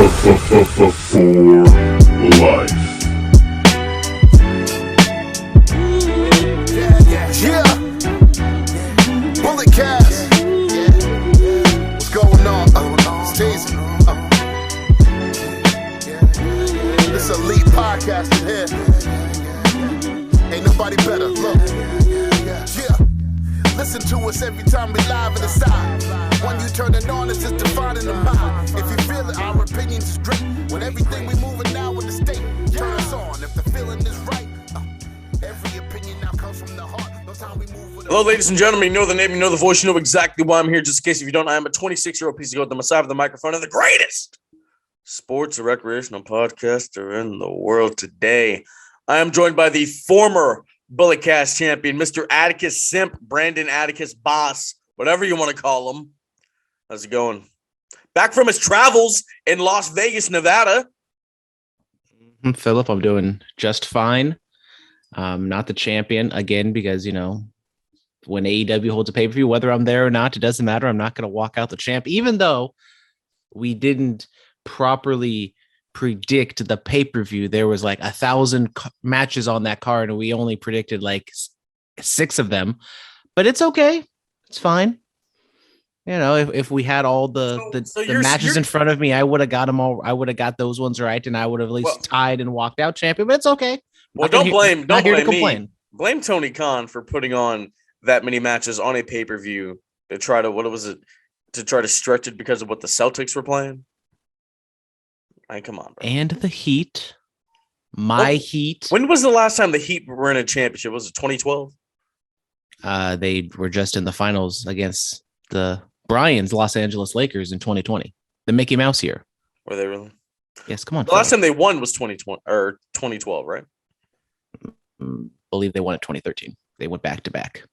For life. Yeah. Bullet cast. What's going on? Stacy. This elite podcast in here. Ain't nobody better. Look. Yeah. Listen to us every time we live in the side. When you turn it on, it's just defining the mind. If you feel it, our opinions is great. When everything we moving now in the state, turn us on. If the feeling is right, every opinion now comes from the heart. No time we move with. Hello, ladies and gentlemen. You know the name, you know the voice, you know exactly why I'm here. Just in case if you don't, I am a 26-year-old piece of gold, the Messiah of the microphone, and the greatest sports and recreational podcaster in the world today. I am joined by the former Bullet Cast champion, Mr. Atticus Simp, Brandon Atticus Boss, whatever you want to call him. How's it going? Back from his travels in Las Vegas, Nevada. Phillip, I'm doing just fine. Not the champion again, because, you know, when AEW holds a pay-per-view, whether I'm there or not, it doesn't matter. I'm not going to walk out the champ, even though we didn't properly predict the pay-per-view. There was like 1,000 matches on that card, and we only predicted like 6 of them. But it's okay. It's fine. You know, if we had all the matches in front of me, I would have got them all. I would have got those ones right, and I would have at least tied and walked out champion. But it's okay. Well, don't blame me. Blame Tony Khan for putting on that many matches on a pay-per-view to try to try to stretch it because of what the Celtics were playing. Come on, bro. And the Heat, Heat. When was the last time the Heat were in a championship? Was it 2012? They were just in the finals against the Brian's Los Angeles Lakers in 2020. The Mickey Mouse year. Were they really? Yes, come on. The last time they won was 2020 or 2012, right? Believe they won it 2013. They went back to back.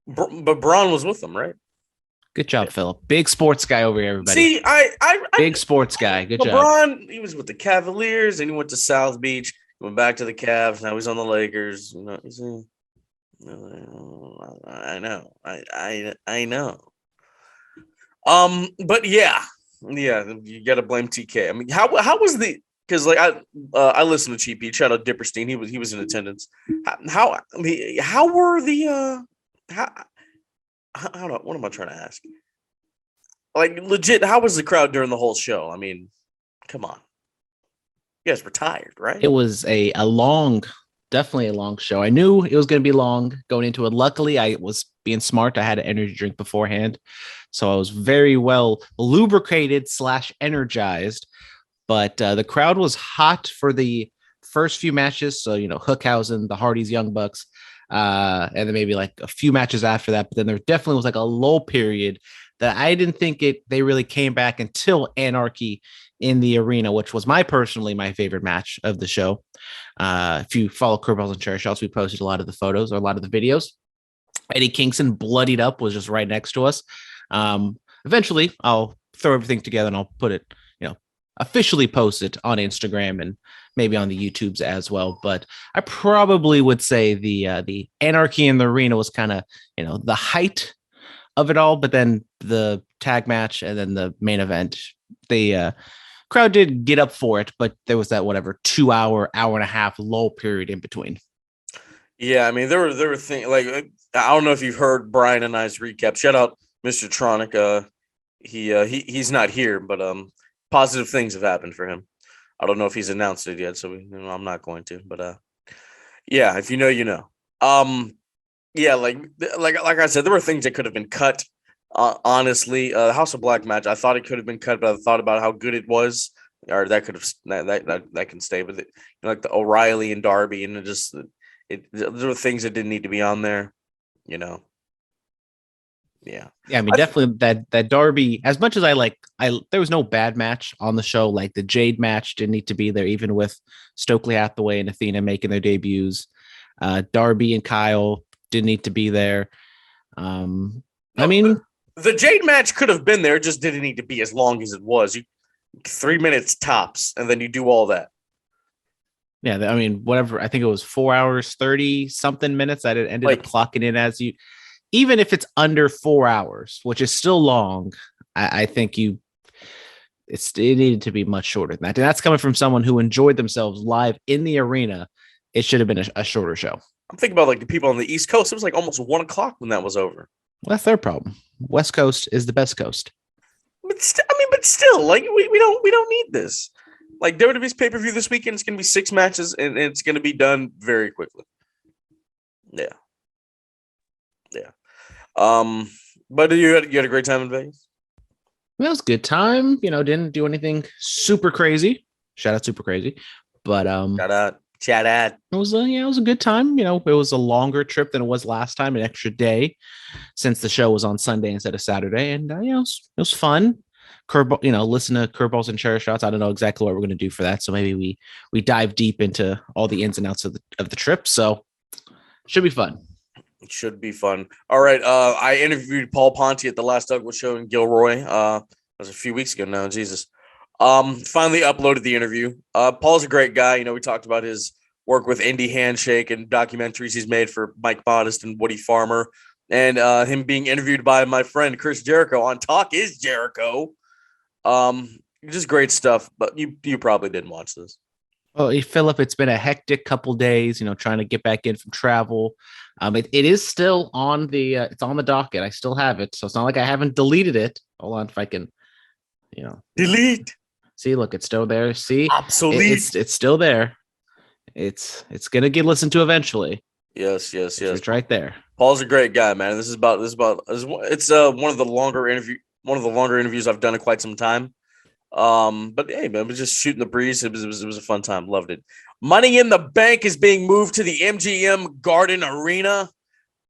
But Braun was with them, right? Good job, Phillip. Big sports guy over here, everybody. See, I big sports guy. Good job. LeBron, he was with the Cavaliers, and he went to South Beach, went back to the Cavs. Now he's on the Lakers. You know, I know. I know. But yeah, you got to blame TK. I mean, how was the? Because like I listened to Cheap Heat. Shout out Dipperstein. He was in attendance. How were the what am I trying to ask? Like legit, how was the crowd during the whole show? I mean, come on. You guys were tired, right? It was definitely a long show. I knew it was going to be long going into it. Luckily, I was being smart. I had an energy drink beforehand, so I was very well lubricated / energized. But the crowd was hot for the first few matches. So, you know, Hookhausen, the Hardys, Young Bucks, and then maybe like a few matches after that. But then there definitely was like a lull period that I didn't think they really came back until Anarchy in the Arena, which was my favorite match of the show. If you follow Curveballs and Cherry Shots, we posted a lot of the photos or a lot of the videos. Eddie Kingston bloodied up was just right next to us. Eventually I'll throw everything together and I'll put it, officially post it on Instagram and maybe on the YouTubes as well. But I probably would say the Anarchy in the Arena was kind of, the height of it all. But then the tag match and then the main event, the crowd did get up for it, but there was that 2 hour and a half lull period in between. Yeah, I mean there were things like I don't know if you've heard Brian and I's recap. Shout out Mr. Tronic. He's not here, but positive things have happened for him. I don't know if he's announced it yet, so I'm not going to. But yeah, if you know, you know. Yeah, like I said, there were things that could have been cut. Honestly, the House of Black match, I thought it could have been cut, but I thought about how good it was, or that could have that can stay. But like the O'Reilly and Darby, and there were things that didn't need to be on there. Yeah, I mean, definitely that Darby. As much as there was no bad match on the show. Like the Jade match didn't need to be there, even with Stokely Hathaway and Athena making their debuts. Darby and Kyle didn't need to be there. I mean, the Jade match could have been there, just didn't need to be as long as it was. 3 minutes tops, and then you do all that. Yeah, I mean, whatever. I think it was 4 hours, 30 something minutes. I ended up clocking in as you. Even if it's under 4 hours, which is still long, I think it needed to be much shorter than that. And that's coming from someone who enjoyed themselves live in the arena. It should have been a shorter show. I'm thinking about like the people on the East Coast. It was like almost 1:00 when that was over. Well, that's their problem. West Coast is the best coast. But still, like we don't need this. Like WWE's pay-per-view this weekend is going to be 6 matches, and it's going to be done very quickly. Yeah. But you had a great time in Vegas. It was a good time. Didn't do anything super crazy. Shout out super crazy. But Shout out. It was a good time. It was a longer trip than it was last time, an extra day since the show was on Sunday instead of Saturday. And it was fun. Curveball, listen to curveballs and chair shots. I don't know exactly what we're going to do for that. So maybe we dive deep into all the ins and outs of the trip. So should be fun. It should be fun. All right. I interviewed Paul Ponte at the last Douglas show in Gilroy. That was a few weeks ago now. Jesus. Finally uploaded the interview. Paul's a great guy. We talked about his work with Indie Handshake and documentaries he's made for Mike Modest and Woody Farmer, and him being interviewed by my friend Chris Jericho on Talk is Jericho. Just great stuff, but you probably didn't watch this. Well, Phillip, it's been a hectic couple days, trying to get back in from travel. It is still on it's on the docket. I still have it. So it's not like I haven't deleted it. Hold on if I can, delete. See, look, it's still there. See, obsolete. It's still there. It's going to get listened to eventually. Yes. It's right there. Paul's a great guy, man. It's one of the longer interviews I've done in quite some time. But hey, man, it was just shooting the breeze. It was a fun time. Loved it. Money in the Bank is being moved to the MGM Garden Arena.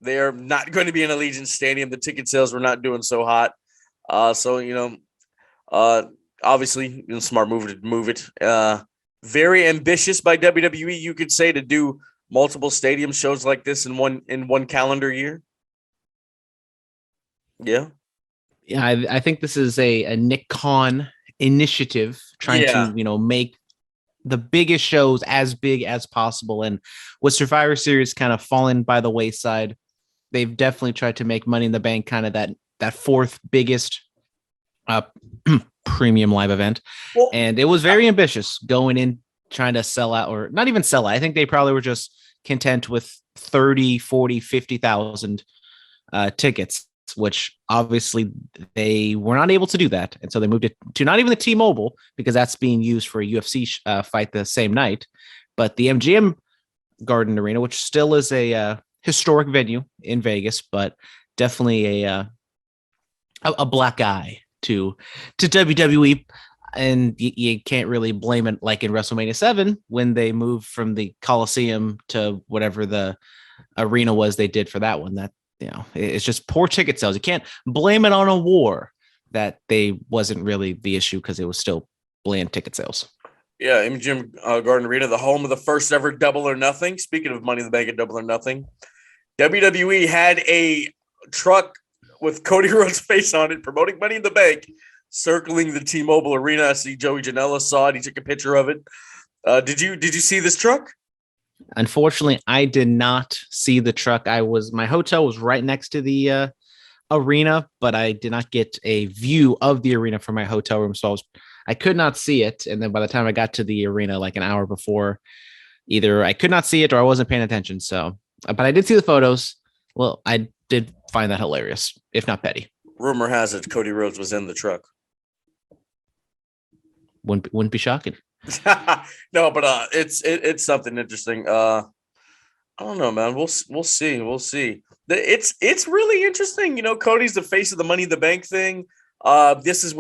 They are not going to be in Allegiant Stadium. The ticket sales were not doing so hot. Obviously, smart move to move it. Very ambitious by WWE, you could say, to do multiple stadium shows like this in one calendar year. Yeah. Yeah, I think this is a Nick Khan initiative trying to, make the biggest shows as big as possible. And with Survivor Series kind of falling by the wayside, they've definitely tried to make Money in the Bank kind of that fourth biggest premium live event. Well, and it was very ambitious going in, trying to sell out, or not even sell out. I think they probably were just content with 30, 40, 50,000 tickets, which obviously they were not able to do that. And so they moved it to not even the T-Mobile, because that's being used for a UFC fight the same night, but the MGM Garden Arena, which still is a historic venue in Vegas, but definitely a black eye to WWE. And you can't really blame it, like in WrestleMania 7 when they moved from the Coliseum to whatever the arena was they did for that one. That, it's just poor ticket sales. You can't blame it on a war that they wasn't really the issue, because it was still bland ticket sales. Yeah, MGM Garden Arena, the home of the first ever Double or Nothing. Speaking of Money in the Bank and Double or Nothing, WWE had a truck with Cody Rhodes' face on it promoting Money in the Bank, circling the T-Mobile Arena. I see Joey Janela saw it. He took a picture of it. Did you see this truck? Unfortunately, I did not see the truck. My hotel was right next to the arena, but I did not get a view of the arena from my hotel room. So I could not see it. And then by the time I got to the arena, like an hour before, either I could not see it or I wasn't paying attention. So, but I did see the photos. Well, I did find that hilarious, if not petty. Rumor has it Cody Rhodes was in the truck. Wouldn't be shocking. No, but it's something interesting. I don't know, man. We'll see. It's really interesting. Cody's the face of the Money in the Bank thing. This is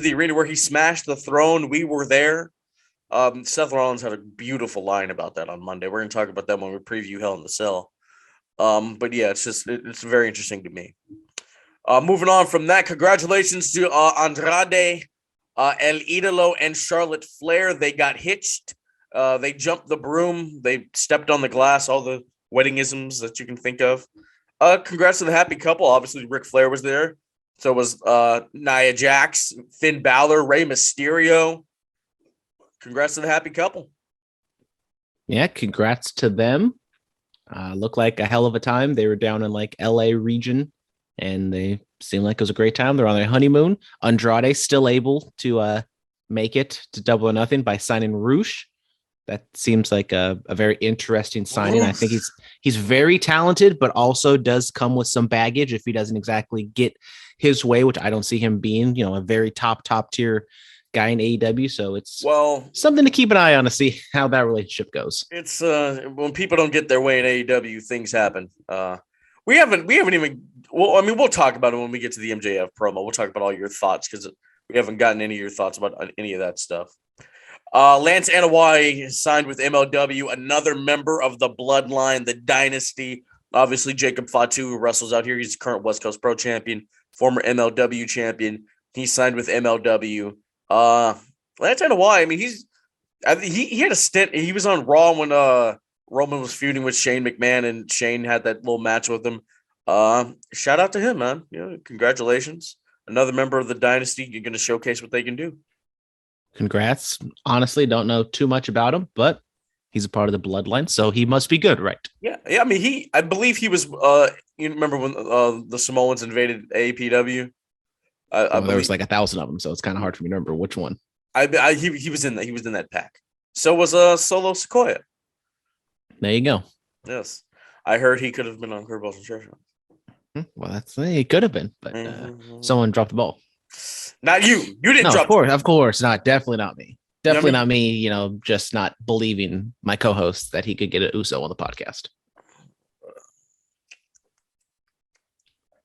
the arena where he smashed the throne. We were there. Seth Rollins had a beautiful line about that on Monday. We're going to talk about that when we preview Hell in the Cell. But yeah, it's very interesting to me. Moving on from that, congratulations to Andrade, El Idolo, and Charlotte Flair. They got hitched. They jumped the broom. They stepped on the glass. All the weddingisms that you can think of. Congrats to the happy couple. Obviously, Ric Flair was there. So was Nia Jax, Finn Balor, Rey Mysterio. Congrats to the happy couple. Yeah, congrats to them. Looked like a hell of a time. They were down in like LA region and they seem like it was a great time. They're on their honeymoon. Andrade still able to make it to Double or Nothing by signing Roosh. That seems like a very interesting signing. I think he's very talented, but also does come with some baggage if he doesn't exactly get his way, which I don't see him being, a very top tier guy in AEW. So it's something to keep an eye on to see how that relationship goes. It's when people don't get their way in AEW, things happen. We haven't even. Well, I mean, we'll talk about it when we get to the MJF promo. We'll talk about all your thoughts because we haven't gotten any of your thoughts about any of that stuff. Lance Anoa'i signed with MLW, another member of the Bloodline, the Dynasty. Obviously, Jacob Fatu, who wrestles out here, he's the current West Coast Pro Champion, former MLW champion. He signed with MLW. Lance Anoa'i, I mean, he had a stint. He was on Raw when Roman was feuding with Shane McMahon, and Shane had that little match with him. Shout out to him, man. Congratulations. Another member of the Dynasty. You're going to showcase what they can do. Congrats. Honestly, don't know too much about him, but he's a part of the Bloodline, so he must be good, right? Yeah. I mean, I believe he was. You remember when the Samoans invaded AEPW? There was like 1,000 of them, so it's kind of hard for me to remember which one. He was in that. He was in that pack. So was Solo Sikoa. There you go. Yes, I heard he could have been on Curveballs and Treasure. Well, he could have been, but someone dropped the ball. Not you. You didn't drop. Of course, not. Definitely not me. Definitely not me. Just not believing my co-host that he could get an Uso on the podcast.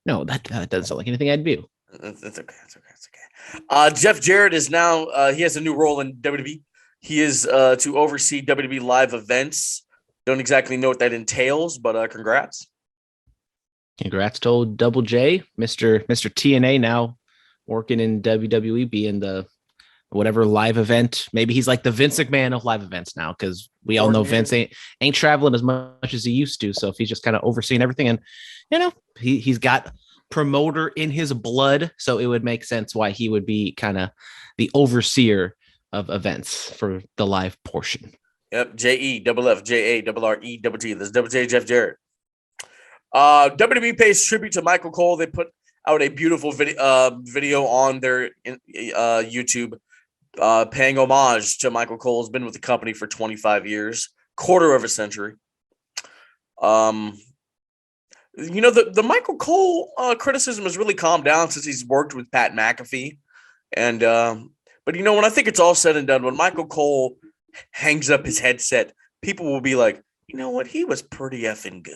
No, that doesn't sound like anything I'd do. It's okay. Jeff Jarrett is now. He has a new role in WWE. He is to oversee WWE live events. Don't exactly know what that entails, but congrats. Congrats to old Double J, Mr. TNA, now working in WWE, being the whatever live event. Maybe he's like the Vince McMahon of live events now, because we all know Vince ain't traveling as much as he used to. So if he's just kind of overseeing everything, and he's got promoter in his blood, so it would make sense why he would be kind of the overseer of events for the live portion. Yep, JEFFJARRETT. This is Double J Jeff Jarrett. WWE pays tribute to Michael Cole. They put out a beautiful video on their YouTube, paying homage to Michael Cole. Has been with the company for 25 years, quarter of a century. The Michael Cole criticism has really calmed down since he's worked with Pat McAfee, and but when I think it's all said and done, when Michael Cole hangs up his headset, people will be like, you know what, he was pretty effing good.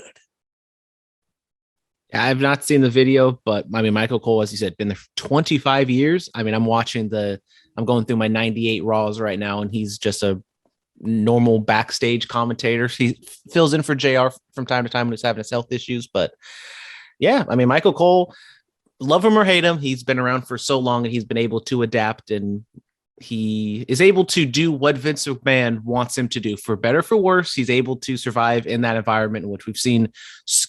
I've not seen the video, but I mean, Michael Cole, as you said, been there for 25 years. I mean, I'm going through my 98 Raws right now, and he's just a normal backstage commentator. He fills in for JR from time to time when he's having his health issues. But yeah, I mean, Michael Cole, love him or hate him, he's been around for so long, and he's been able to adapt, and he is able to do what Vince McMahon wants him to do. For better, for worse, he's able to survive in that environment in which we've seen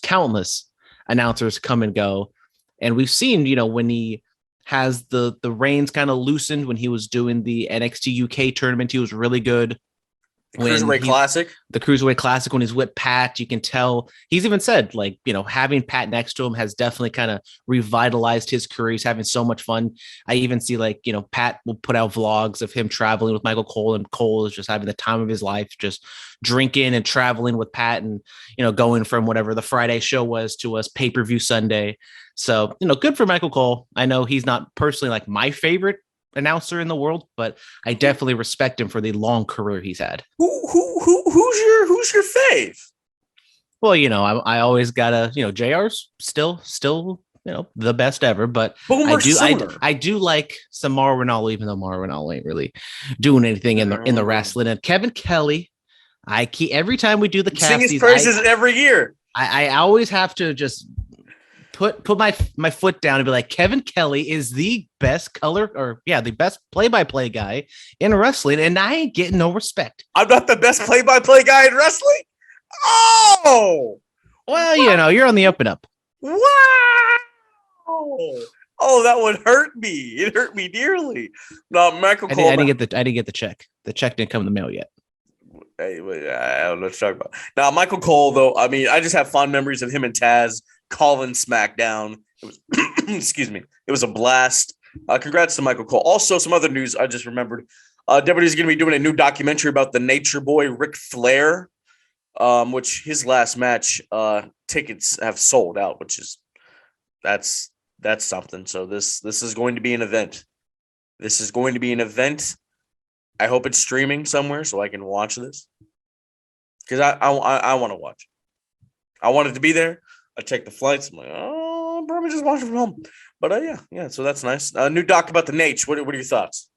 countless announcers come and go. And we've seen, when he has the reins kind of loosened, when he was doing the NXT UK tournament, he was really good. The Cruiserweight Classic, when he's with Pat, you can tell he's even said, like, having Pat next to him has definitely kind of revitalized his career. He's having so much fun. I even see, like, Pat will put out vlogs of him traveling with Michael Cole, and Cole is just having the time of his life, just drinking and traveling with Pat, and, going from whatever the Friday show was to us pay-per-view Sunday. So, good for Michael Cole. I know he's not personally like my favorite announcer in the world, but I definitely respect him for the long career he's had. Who's your fave? Well, I always gotta, JR's still the best ever, but I do like some Mauro Ranallo, even though Mauro Ranallo ain't really doing anything in the wrestling. And Kevin Kelly, every time we do the cast, sing his praises every year. I always have to just put my foot down and be like, Kevin Kelly is the best the best play-by-play guy in wrestling, and I ain't getting no respect. I'm not the best play-by-play guy in wrestling? Oh! Well, you're on the up and up. Wow! Oh, that would hurt me. It hurt me dearly. No, Michael Cole. I didn't get the check. The check didn't come in the mail yet. Hey, let's talk about it. Now, Michael Cole, though, I mean, I just have fond memories of him and Taz calling SmackDown. It was excuse me. It was a blast. Congrats to Michael Cole. Also, some other news I just remembered. WWE's going to be doing a new documentary about the Nature Boy Ric Flair, which his last match tickets have sold out, which is that's something. So this is going to be an event. This is going to be an event. I hope it's streaming somewhere so I can watch this because I want to watch. I wanted to be there. I take the flights. I'm like, oh, I'll probably just watch it from home. But yeah. So that's nice. New doc about the Nate. What are your thoughts?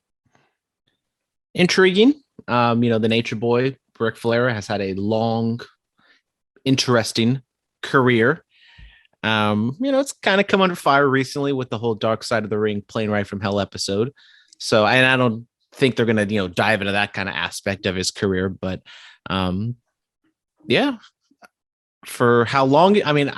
Intriguing. The Nature Boy Ric Flair has had a long, interesting career. It's kind of come under fire recently with the whole Dark Side of the Ring Plane Ride from Hell episode. So, and I don't think they're gonna, dive into that kind of aspect of his career, but yeah. For how long? I mean,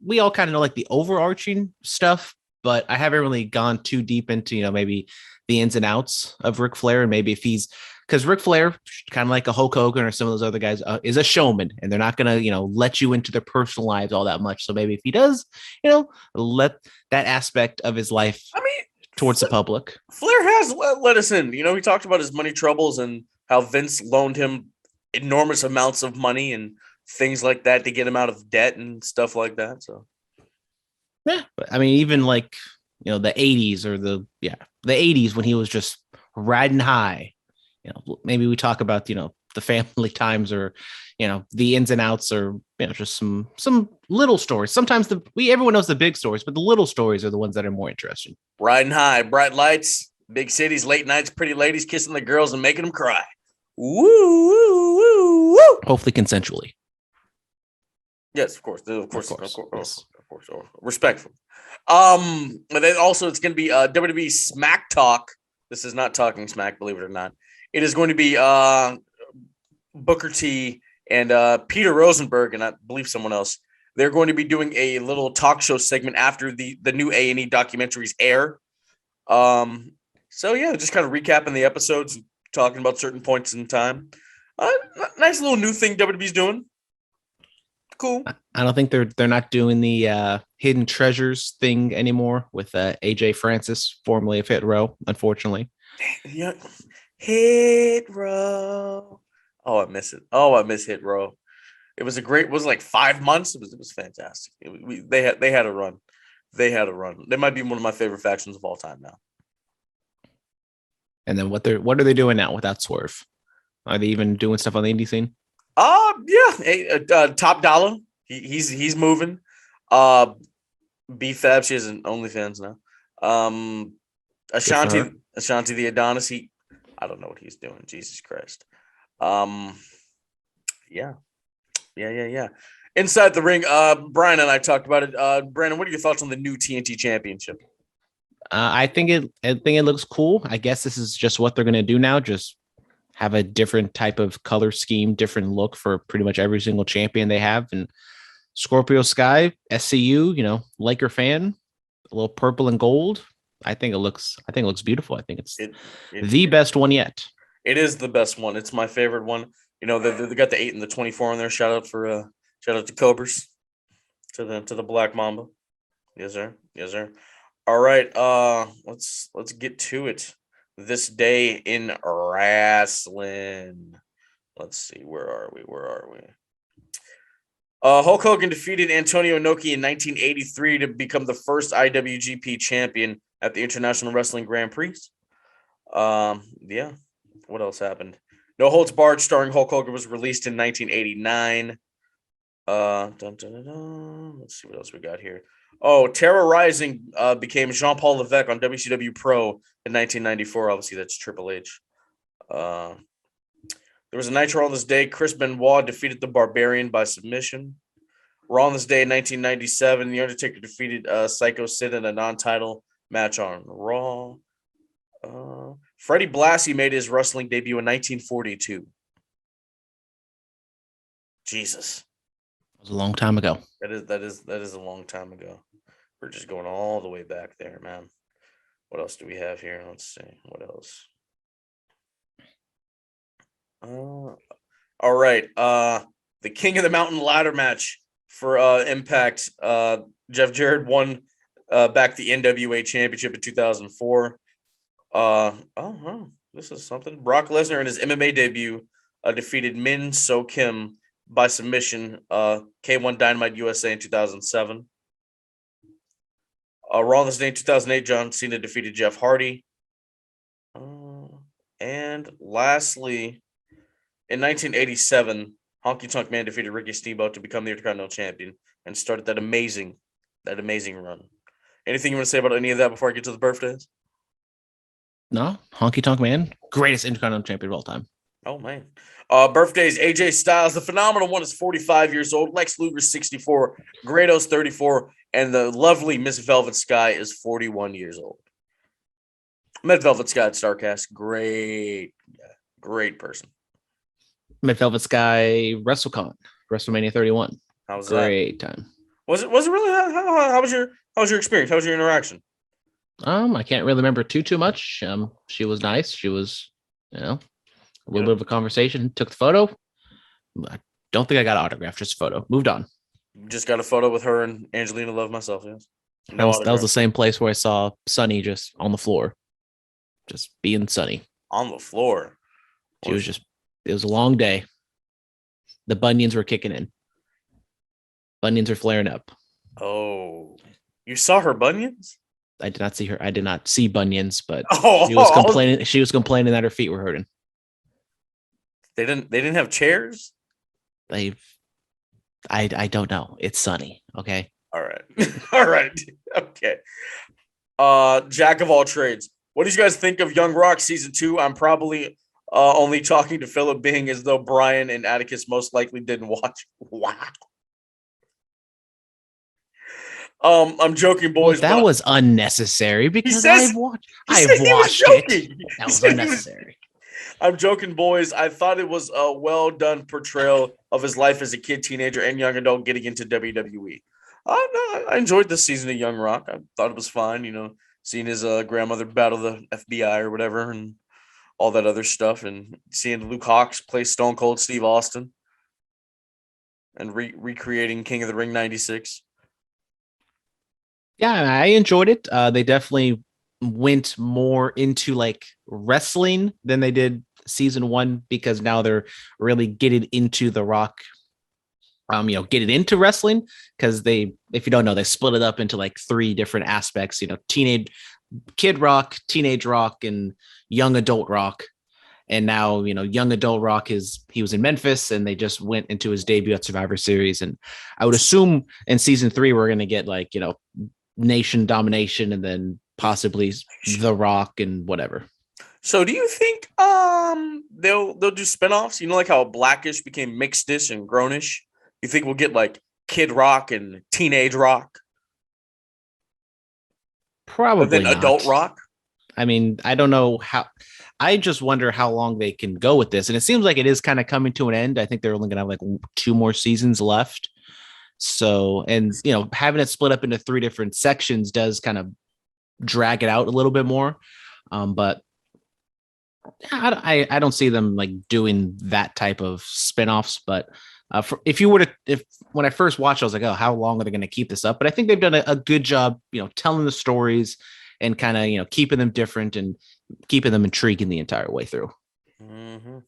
we all kind of know like the overarching stuff, but I haven't really gone too deep into, maybe the ins and outs of Ric Flair, and maybe if he's because Ric Flair, kind of like a Hulk Hogan or some of those other guys, is a showman, and they're not gonna, let you into their personal lives all that much. So maybe if he does, let that aspect of his life, towards the public. Flair has let us in. He talked about his money troubles and how Vince loaned him enormous amounts of money and things like that to get him out of debt and stuff like that. So, yeah, but even like the 80s or the 80s when he was just riding high. Maybe we talk about the family times or the ins and outs or just some little stories. Sometimes everyone knows the big stories, but the little stories are the ones that are more interesting. Riding high, bright lights, big cities, late nights, pretty ladies kissing the girls and making them cry. Woo, woo, woo, woo. Hopefully consensually. Yes, of course. Respectful. But then also it's going to be WWE Smack Talk. This is not Talking Smack, believe it or not. It is going to be Booker T and Peter Rosenberg, and I believe someone else. They're going to be doing a little talk show segment after the new A&E documentaries air. So yeah, just kind of recapping the episodes, talking about certain points in time. Nice little new thing WWE's doing. Cool. I don't think they're not doing the hidden treasures thing anymore with AJ Francis, formerly of Hit Row, unfortunately. Yeah. Hit Row. Oh, I miss it. Oh, I miss Hit Row. It was like 5 months. It was fantastic. They had a run. They had a run. They might be one of my favorite factions of all time now. And then what are they doing now without Swerve? Are they even doing stuff on the indie scene? Yeah. Top Dollar. He's moving. B-Fab, she has an OnlyFans now. Ashanti the Adonis. I don't know what he's doing. Jesus Christ. Yeah. Inside the ring, Brian and I talked about it. Brandon, what are your thoughts on the new TNT Championship? I think it looks cool. I guess this is just what they're going to do now. Just have a different type of color scheme, different look for pretty much every single champion they have. And Scorpio Sky, SCU, Laker fan, a little purple and gold. I think it looks beautiful. I think it's the best one yet. It is the best one. It's my favorite one. They got the 8 and the 24 on there. Shout out to Cobras, to the Black Mamba. Yes, sir. All right. Let's get to it. This day in wrestling. Let's see. Where are we? Hulk Hogan defeated Antonio Inoki in 1983 to become the first IWGP champion at the International Wrestling Grand Prix. Yeah. What else happened? No Holds Barred starring Hulk Hogan was released in 1989. Let's see what else we got here. Oh, Terra Rising became Jean-Paul Levesque on WCW Pro in 1994. Obviously, that's Triple H. There was a Nitro on this day. Chris Benoit defeated the Barbarian by submission. Raw on this day in 1997. The Undertaker defeated Psycho Sid in a non-title match on Raw. Freddie Blassie made his wrestling debut in 1942. Jesus. It was a long time ago. That is a long time ago. We're just going all the way back there, man. What else do we have here? Let's see. What else? All right. The King of the Mountain ladder match for Impact. Jeff Jarrett won back the NWA Championship in 2004. This is something. Brock Lesnar in his MMA debut defeated Min So Kim by submission. K1 Dynamite USA in 2007. Raw on this day in 2008, John Cena defeated Jeff Hardy. And lastly, in 1987, Honky Tonk Man defeated Ricky Steamboat to become the Intercontinental Champion and started that amazing run. Anything you want to say about any of that before I get to the birthdays? No, Honky Tonk Man, greatest Intercontinental Champion of all time. Oh, man. Birthdays, AJ Styles, the Phenomenal One is 45 years old. Lex Luger, 64. Grados, 34. And the lovely Miss Velvet Sky is 41 years old. Met Velvet Sky at StarCast. Great person. Met Velvet Sky, WrestleMania 31. How was great that? Time. Was it really? How was your experience? How was your interaction? I can't really remember too much. She was nice. She was, a little bit of a conversation. Took the photo. I don't think I got an autograph, just a photo. Moved on. Just got a photo with her and Angelina Love myself, yes. That was the same place where I saw Sunny just on the floor. Just being Sunny. On the floor. It was a long day. The bunions were kicking in. Bunions are flaring up. Oh, you saw her bunions? I did not see her. I did not see bunions, but she was complaining that her feet were hurting. They didn't have chairs? I don't know. It's Sunny. Okay. All right. All right. Okay. Jack of all trades. What did you guys think of Young Rock season 2? I'm probably only talking to Phillip, being as though Brian and Atticus most likely didn't watch. Wow. I'm joking, boys. That was unnecessary because I've watched it. That was unnecessary. I'm joking, boys. I thought it was a well done portrayal of his life as a kid, teenager, and young adult getting into WWE. I enjoyed this season of Young Rock. I thought it was fine, seeing his grandmother battle the FBI or whatever and all that other stuff, and seeing Luke Hawx play Stone Cold Steve Austin and recreating King of the Ring 96. Yeah, I enjoyed it. They definitely went more into like wrestling than they did season 1, because now they're really getting into The Rock, getting into wrestling, because if you don't know, they split it up into like 3 different aspects, Kid Rock, Teenage Rock, and Young Adult Rock. And now, Young Adult Rock he was in Memphis, and they just went into his debut at Survivor Series. And I would assume in season 3, we're going to get like, Nation Domination, and then possibly The Rock and whatever. So do you think they'll do spinoffs? Like how Blackish became Mixedish and Grownish? You think we'll get like Kid Rock and Teenage Rock? Probably then not. Adult Rock? I mean, I don't know how. I just wonder how long they can go with this. And it seems like it is kind of coming to an end. I think they're only going to have like 2 more seasons left. So, and having it split up into 3 different sections does kind of drag it out a little bit more. But I don't see them like doing that type of spinoffs. But when I first watched, I was like, oh, how long are they going to keep this up? But I think they've done a good job, telling the stories and kind of, keeping them different and keeping them intriguing the entire way through. Mm-hmm.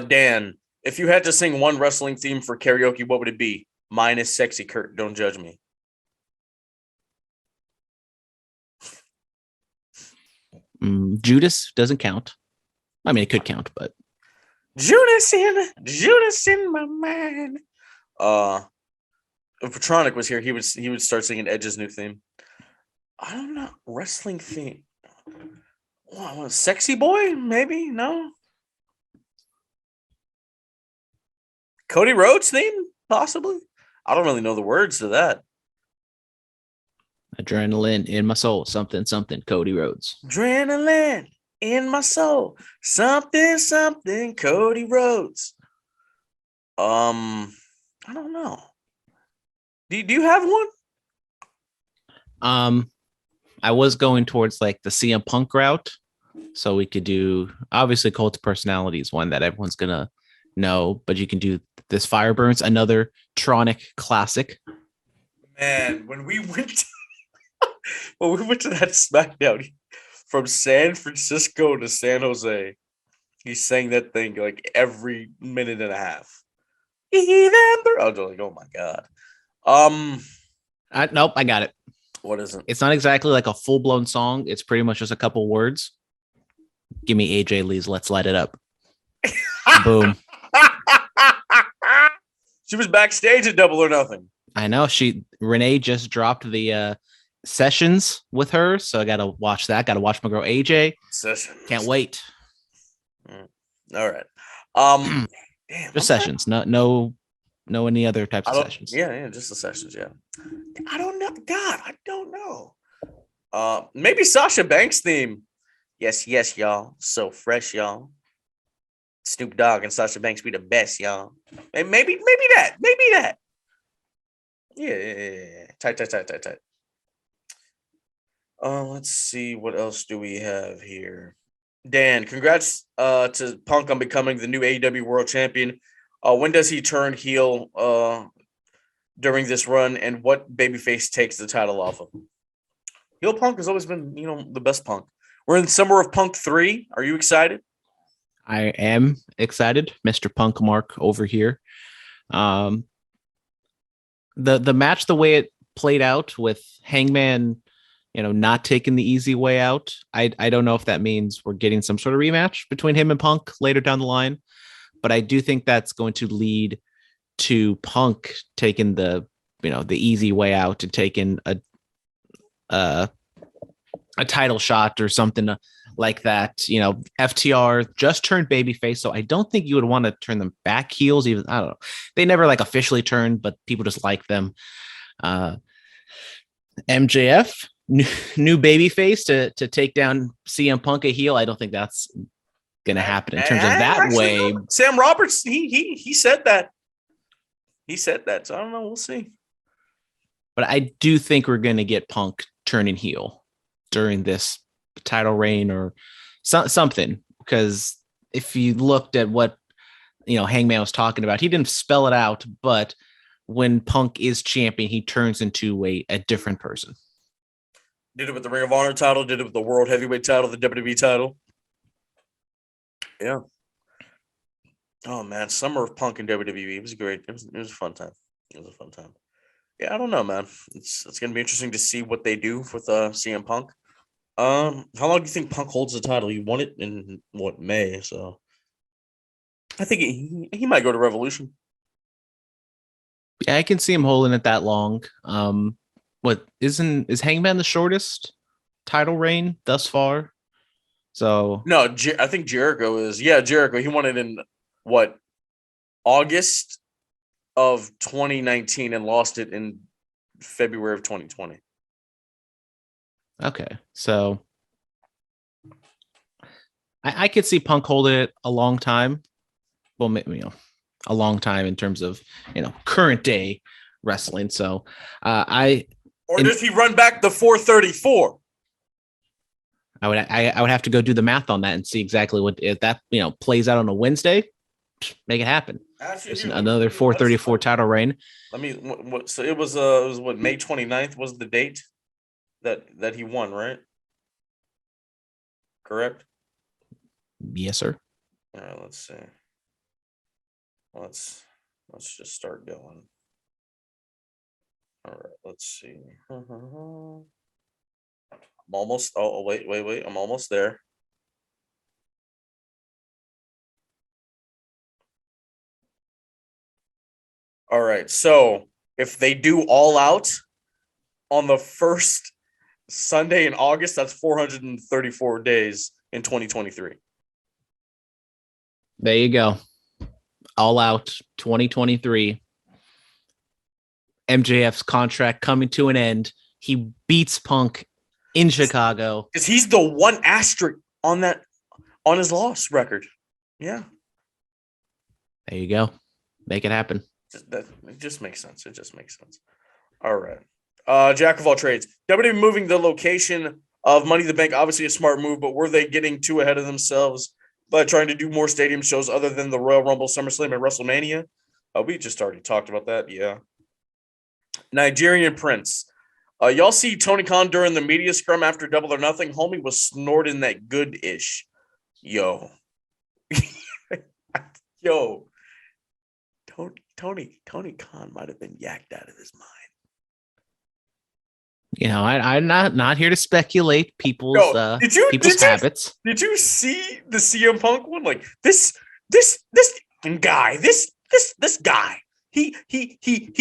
Dan, if you had to sing one wrestling theme for karaoke, what would it be? Mine is Sexy Kurt. Don't judge me. Judas doesn't count. I mean, it could count, but Judas in my mind. If Petronic was here, he would start singing Edge's new theme. I don't know, wrestling theme. Well, Sexy Boy, maybe? No. Cody Rhodes theme, possibly. I don't really know the words to that. Adrenaline in my soul, something, Cody Rhodes. Adrenaline in my soul, something, Cody Rhodes. I don't know. Do you have one? I was going towards like the CM Punk route, so we could do obviously Cult of Personality is one that everyone's gonna know, but you can do this Fireburns, another Tronic classic. Man, when we went to that SmackDown from San Francisco to San Jose, he sang that thing like every minute and a half. I was like, oh my god. Nope, I got it. What is it? It's not exactly like a full blown song. It's pretty much just a couple words. Give me AJ Lee's "Let's Light It Up." Boom. She was backstage at Double or Nothing. I know. Renee just dropped the sessions with her, so I gotta watch that. Gotta watch my girl AJ. Sessions. Can't wait. All right. Damn, just sessions. No any other types of sessions. Yeah, just the sessions. Yeah. I don't know. God, I don't know. Maybe Sasha Banks theme. Yes, y'all. So fresh, y'all. Snoop Dogg and Sasha Banks be the best, y'all. And maybe that. Yeah. Tight. Let's see. What else do we have here? Dan, congrats to Punk on becoming the new AEW World Champion. When does he turn heel during this run, and what babyface takes the title off of him? Heel Punk has always been, the best Punk. We're in the summer of Punk 3. Are you excited? I am excited, Mr. Punk Mark over here. The match, the way it played out with Hangman, not taking the easy way out. I don't know if that means we're getting some sort of rematch between him and Punk later down the line, but I do think that's going to lead to Punk taking the easy way out and taking a title shot or something like that. FTR just turned babyface, so I don't think you would want to turn them back heels. Even I don't know, they never officially turned, but people just like them. MJF, new babyface to take down CM Punk a heel. I don't think that's gonna happen in terms of that way. Sam Roberts, he said that. He said that, so I don't know. We'll see. But I do think we're gonna get Punk turning heel during this title reign or something, because if you looked at what Hangman was talking about, he didn't spell it out, but when Punk is champion, he turns into a different person. Did it with the Ring of Honor title, did it with the World Heavyweight title, the WWE title. Yeah. Oh man, summer of Punk and WWE. It was great. It was a fun time. Yeah, I don't know, man. It's gonna be interesting to see what they do with CM Punk. How long do you think Punk holds the title? He won it in May, so I think he might go to Revolution. Yeah, I can see him holding it that long. Is Hangman the shortest title reign thus far? So no, I think Jericho is. Yeah, Jericho. He won it in August of 2019 and lost it in February of 2020. Okay, so I could see Punk holding it a long time. Well, a long time in terms of current day wrestling. So does he run back the 434? I would have to go do the math on that and see exactly what if that plays out on a Wednesday. Make it happen. It's another 434 title reign. So it was what, May 29th was the date that he won, right? Correct? Yes, sir. All right, let's see. Let's just start going. All right, let's see. I'm almost. Oh, wait. I'm almost there. All right. So if they do All Out on the first Sunday in August, that's 434 days in 2023. There you go. All Out 2023. MJF's contract coming to an end. He beats Punk in Chicago. Because he's the one asterisk on his loss record. Yeah. There you go. Make it happen. It just makes sense. All right. Jack of all trades. WWE moving the location of Money in the Bank, obviously a smart move, but were they getting too ahead of themselves by trying to do more stadium shows other than the Royal Rumble, SummerSlam, and WrestleMania? We just already talked about that. Yeah. Nigerian Prince. Y'all see Tony Khan during the media scrum after Double or Nothing? Homie was snorting that good-ish. Yo. Yo. Tony Khan might have been yacked out of his mind. I'm not here to speculate people's habits. Did you see the CM Punk one? Like this guy, this guy. He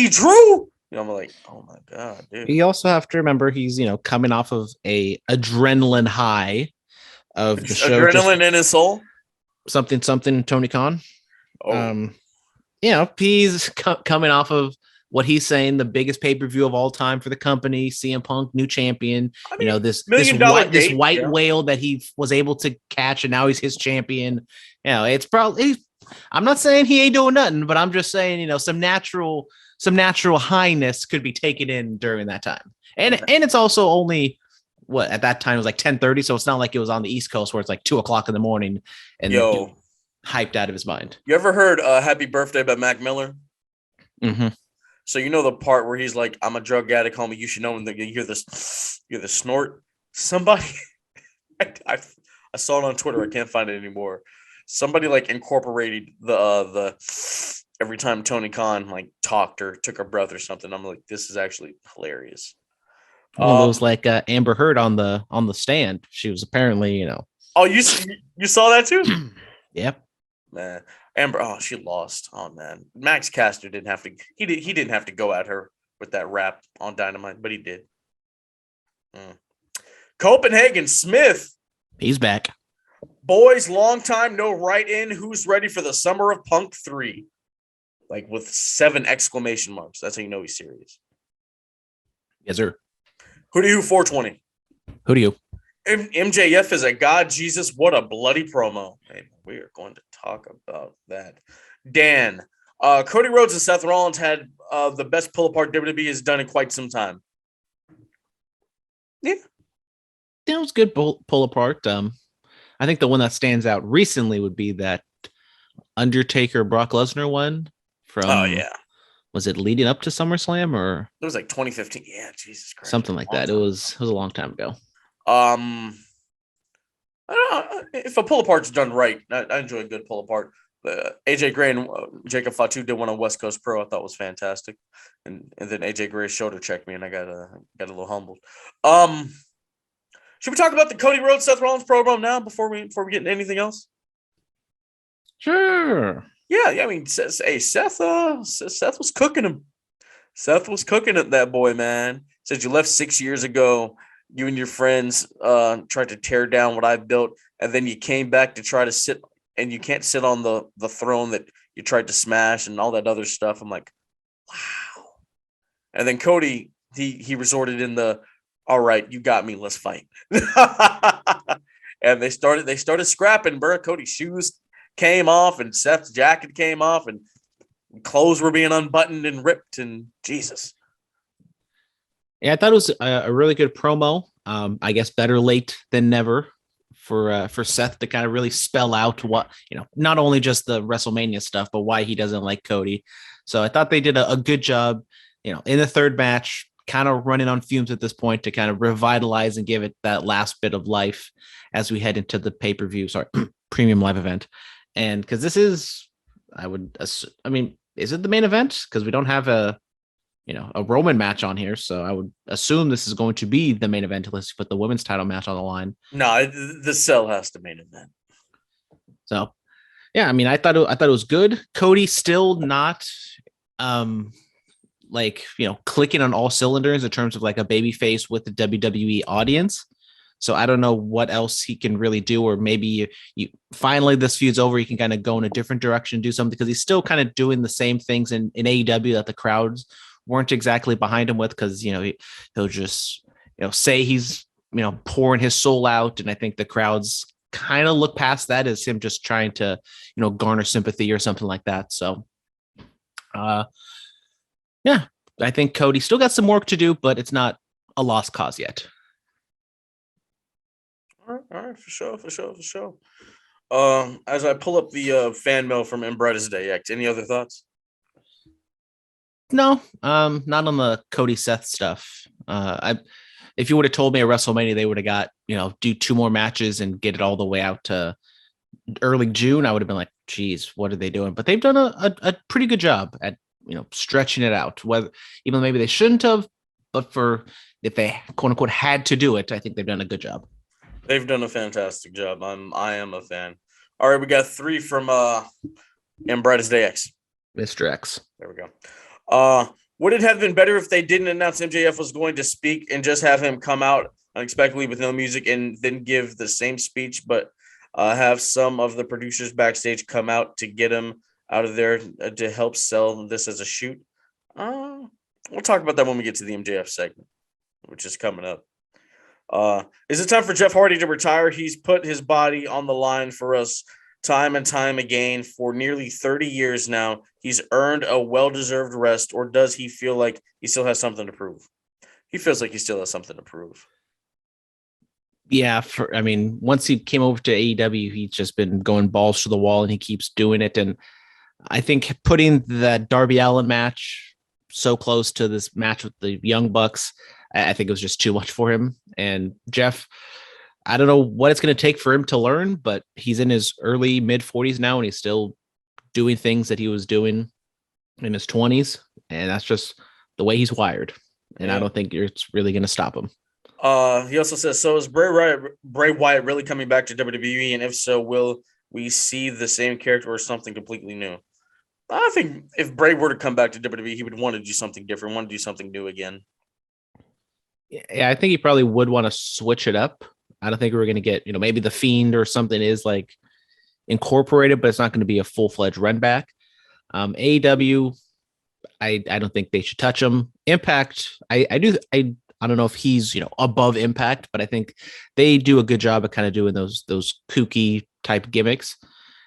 drew. I'm like, oh my god, dude. You also have to remember he's coming off of a adrenaline high of the show. Adrenaline in his soul. Something Tony Khan. Oh. He's coming off of what he's saying, the biggest pay-per-view of all time for the company, CM Punk, new champion. I mean, this white whale that he was able to catch, and now he's his champion. It's probably. I'm not saying he ain't doing nothing, but I'm just saying, some natural highness could be taken in during that time. And it's also only what at that time it was like 10:30, so it's not like it was on the East Coast where it's like 2:00 in the morning and hyped out of his mind. You ever heard Happy Birthday by Mac Miller? Mm-hmm. So the part where he's like, I'm a drug addict, homie, you should know, and you hear the snort. Somebody I saw it on Twitter, I can't find it anymore. Somebody like incorporated the every time Tony Khan like talked or took a breath or something. I'm like, this is actually hilarious. Well, it was like Amber Heard on the stand. She was apparently, Oh, you saw that too? Yep. Man, Amber. Oh, she lost. Oh man, Max Caster didn't have to. He didn't have to go at her with that rap on Dynamite, but he did. Copenhagen Smith. He's back. Boys, long time no write-in. Who's ready for the Summer of Punk 3? Like with 7 exclamation marks. That's how you know he's serious. Yes, sir. Who do you 420? Who do you? MJF is a god. Jesus, what a bloody promo. Hey, we are going to talk about that. Dan, Cody Rhodes and Seth Rollins had the best pull-apart WWE has done in quite some time. Yeah. That was good pull-apart. I think the one that stands out recently would be that Undertaker Brock Lesnar one from. Oh yeah. Was it leading up to SummerSlam or? It was like 2015. Yeah, Jesus Christ. Something like that. It was a long time ago. I don't know if a pull apart's done right. I enjoy a good pull apart. AJ Gray and Jacob Fatu did one on West Coast Pro. I thought was fantastic, and then AJ Gray shoulder checked me, and I got a little humbled. Should we talk about the Cody Rhodes Seth Rollins program now before we get into anything else? Sure. Yeah. I mean, Seth was cooking him. Seth was cooking at that boy, man. Said you left 6 years ago. You and your friends tried to tear down what I built, and then you came back to try to sit, and you can't sit on the throne that you tried to smash and all that other stuff. I'm like, wow. And then Cody, he resorted in the, all right, you got me, let's fight. And they started scrapping, bro. Cody's shoes came off, and Seth's jacket came off, and clothes were being unbuttoned and ripped, and Jesus. Yeah, I thought it was a really good promo. I guess better late than never for Seth to kind of really spell out what, not only just the WrestleMania stuff, but why he doesn't like Cody. So I thought they did a good job, in the third match, kind of running on fumes at this point to kind of revitalize and give it that last bit of life as we head into the pay-per-view, premium live event. And because this is, is it the main event? Because we don't have a Roman match on here. So I would assume this is going to be the main event unless you put the women's title match on the line. No, the Cell has the main event. So, yeah, I mean, I thought it was good. Cody still not, clicking on all cylinders in terms of like a baby face with the WWE audience. So I don't know what else he can really do, or maybe you finally this feud's over. He can kind of go in a different direction, do something, because he's still kind of doing the same things in AEW that the crowds weren't exactly behind him with, because he'll just say he's pouring his soul out, and I think the crowds kind of look past that as him just trying to garner sympathy or something like that. So yeah, I think Cody still got some work to do, but it's not a lost cause yet. All right, for sure. As I pull up the fan mail from M. Brightest Day Act, any other thoughts? No, not on the Cody Seth stuff. If you would have told me at WrestleMania they would have got, do 2 more matches and get it all the way out to early June, I would have been like, geez, what are they doing? But they've done a pretty good job at, stretching it out. Whether even maybe they shouldn't have, but if they quote unquote had to do it, I think they've done a good job. They've done a fantastic job. I am a fan. All right, we got 3 from in Brightest Day X. Mr. X. There we go. Would it have been better if they didn't announce MJF was going to speak and just have him come out unexpectedly with no music and then give the same speech, but have some of the producers backstage come out to get him out of there to help sell this as a shoot? We'll talk about that when we get to the MJF segment, which is coming up. Is it time for Jeff Hardy to retire? He's put his body on the line for us time and time again for nearly 30 years now. He's earned a well-deserved rest, or does he feel like he still has something to prove? He feels like he still has something to prove. Yeah, once he came over to AEW, he's just been going balls to the wall, and he keeps doing it. And I think putting that Darby Allin match so close to this match with the Young Bucks, I think it was just too much for him. And Jeff, I don't know what it's going to take for him to learn, but he's in his early mid-40s now, and he's still doing things that he was doing in his 20s. And that's just the way he's wired. And I don't think it's really going to stop him. He also says, so is Bray Wyatt really coming back to WWE? And if so, will we see the same character or something completely new? I think if Bray were to come back to WWE, he would want to do something different, want to do something new again. Yeah, I think he probably would want to switch it up. I don't think we're going to get, maybe the Fiend or something is like incorporated, but it's not going to be a full-fledged run back. AEW, I don't think they should touch him. Impact, I don't know if he's, above Impact, but I think they do a good job of kind of doing those kooky type gimmicks.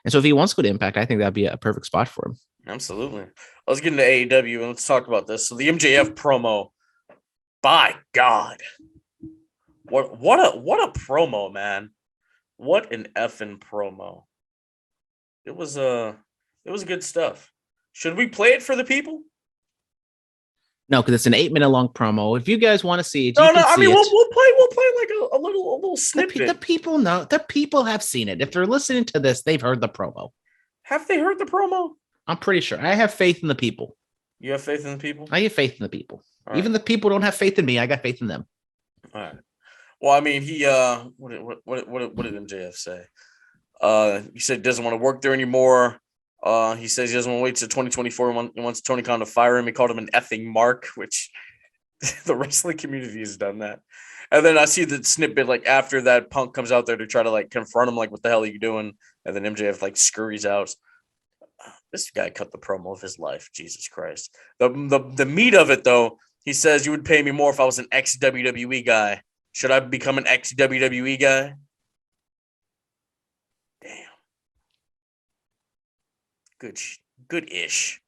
And so if he wants to go to Impact, I think that'd be a perfect spot for him. Absolutely. Let's get into AEW and let's talk about this. So the MJF promo, by God, what a promo, man. What an effing promo. It was good stuff. Should we play it for the people? No, because it's an 8-minute long promo. If you guys want to see it, we'll play like a little snippet. The people know. The people have seen it. If they're listening to this, they've heard the promo. Have they heard the promo? I'm pretty sure. I have faith in the people. You have faith in the people? I have faith in the people. All Even the people don't have faith in me. I got faith in them. All right. Well, he what did MJF say? He said he doesn't want to work there anymore. He says he doesn't want to wait till 2024. He wants Tony Khan to fire him. He called him an effing mark, which the wrestling community has done that. And then I see the snippet like after that, Punk comes out there to try to like confront him, like, what the hell are you doing? And then MJF like scurries out. This guy cut the promo of his life. Jesus Christ. The meat of it, though, he says, you would pay me more if I was an ex-WWE guy. Should I become an ex-WWE guy? Damn. Good-ish.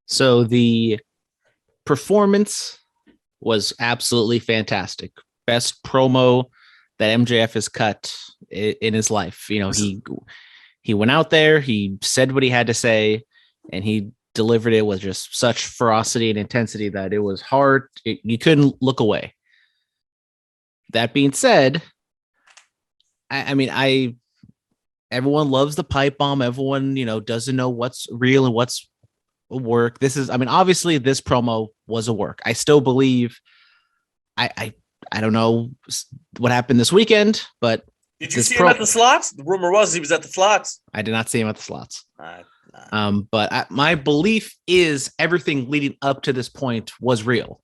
So the performance was absolutely fantastic. Best promo that MJF has cut in his life. He went out there, he said what he had to say, and he delivered it with just such ferocity and intensity that it was hard. You couldn't look away. That being said, everyone loves the pipe bomb. Everyone, doesn't know what's real and what's work. Obviously this promo was a work. I still believe I don't know what happened this weekend, but did you see him at the slots? The rumor was he was at the slots. I did not see him at the slots. But my belief is everything leading up to this point was real.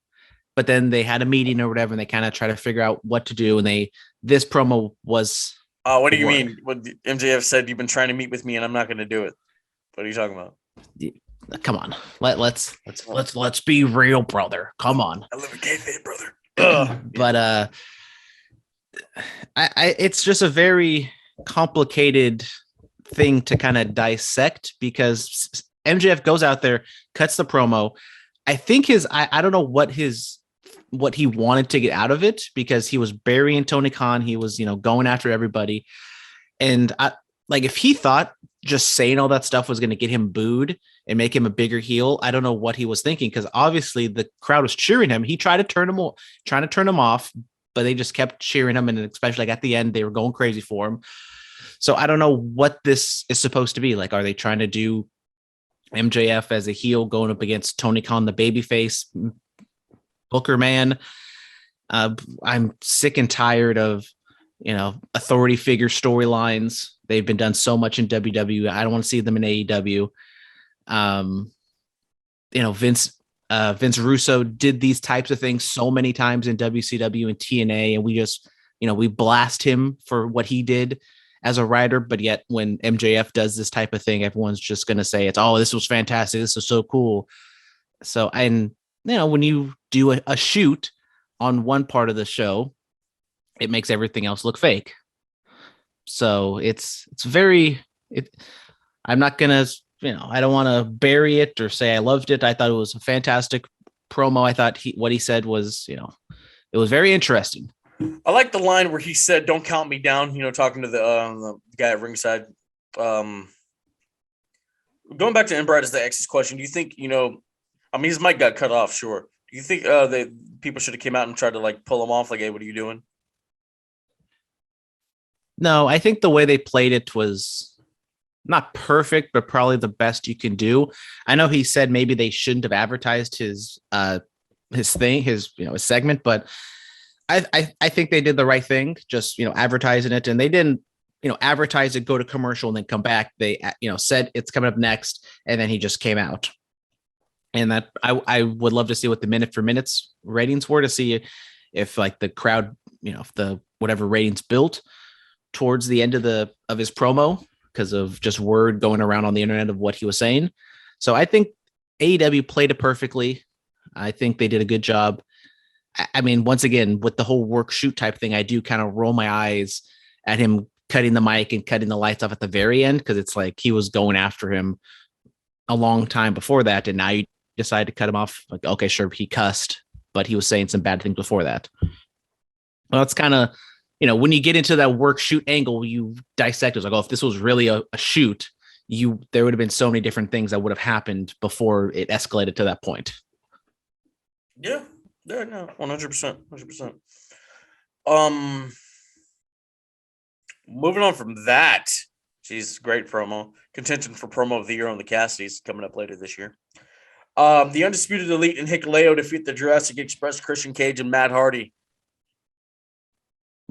But then they had a meeting or whatever, and they kind of try to figure out what to do. And this promo was. What do you mean? What MJF said, you've been trying to meet with me, and I'm not going to do it. What are you talking about? Come on, let's be real, brother. Come on. I live in kayfabe, brother. But it's just a very complicated thing to kind of dissect, because MJF goes out there, cuts the promo. I think I don't know what he wanted to get out of it, because he was burying Tony Khan. He was, going after everybody. And if he thought just saying all that stuff was going to get him booed and make him a bigger heel. I don't know what he was thinking, because obviously the crowd was cheering him. He tried to turn him off, but they just kept cheering him, and especially like at the end, they were going crazy for him. So I don't know what this is supposed to be. Like, are they trying to do MJF as a heel going up against Tony Khan, the babyface Booker man? I'm sick and tired of, authority figure storylines. They've been done so much in WWE. I don't want to see them in AEW. Vince Russo did these types of things so many times in WCW and TNA, and we just, we blast him for what he did as a writer. But yet when MJF does this type of thing, everyone's just going to say this was fantastic. This is so cool. So, and when you do a shoot on one part of the show, it makes everything else look fake. So I'm not going to, I don't want to bury it or say I loved it. I thought it was a fantastic promo. I thought what he said was, it was very interesting. I like the line where he said, "Don't count me down," talking to the guy at ringside. Going back to Embright as the X's question, do you think, his mic got cut off, sure. Do you think that people should have came out and tried to like pull him off? Like, hey, what are you doing? No, I think the way they played it was not perfect, but probably the best you can do. I know he said maybe they shouldn't have advertised his segment, but I think they did the right thing, just, advertising it. And they didn't, advertise it, go to commercial and then come back. They, said it's coming up next. And then he just came out. And that I would love to see what the minute for minutes ratings were, to see if like the crowd, if the whatever ratings built towards the end of his promo, because of just word going around on the internet of what he was saying. So I think AEW played it perfectly. I think they did a good job. I mean, once again, with the whole work shoot type thing, I do kind of roll my eyes at him cutting the mic and cutting the lights off at the very end, because it's like he was going after him a long time before that, and now you decide to cut him off. Like, okay, sure, he cussed, but he was saying some bad things before that. Well, it's kind of, when you get into that work shoot angle, you dissect it. Like, if this was really a shoot, there would have been so many different things that would have happened before it escalated to that point. Yeah. Yeah, no, 100%. Moving on from that, geez, great promo. Contention for promo of the year on the Cassidys coming up later this year. The Undisputed Elite and Hikuleo defeat the Jurassic Express, Christian Cage, and Matt Hardy.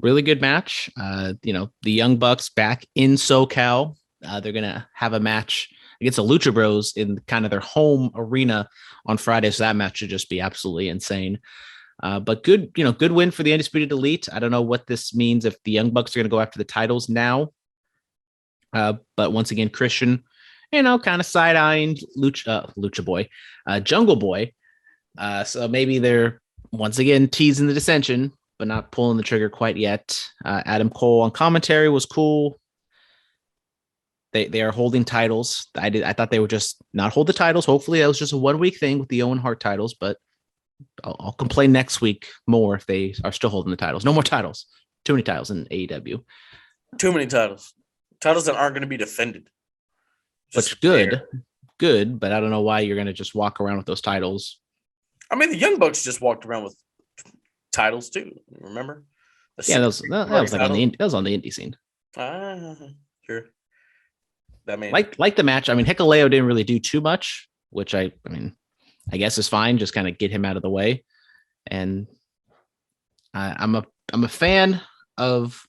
Really good match. The Young Bucks back in SoCal. They're gonna have a match against the Lucha Bros in kind of their home arena on Friday. So that match should just be absolutely insane. But good win for the Undisputed Elite. I don't know what this means if the Young Bucks are going to go after the titles now. But once again, Christian, kind of side-eyeing Lucha Boy, Jungle Boy. So maybe they're once again teasing the dissension, but not pulling the trigger quite yet. Adam Cole on commentary was cool. They are holding titles. I thought they would just not hold the titles. Hopefully that was just a 1 week thing with the Owen Hart titles, but I'll complain next week more if they are still holding the titles. No more titles. Too many titles in AEW. Too many titles. Titles that aren't going to be defended. Which good, but I don't know why you're going to just walk around with those titles. I mean, the Young Bucks just walked around with titles too. Remember? That was like on the indie scene. Sure. That mean, like the match. I mean, Hikuleo didn't really do too much, which I guess is fine. Just kind of get him out of the way. And I'm a fan of,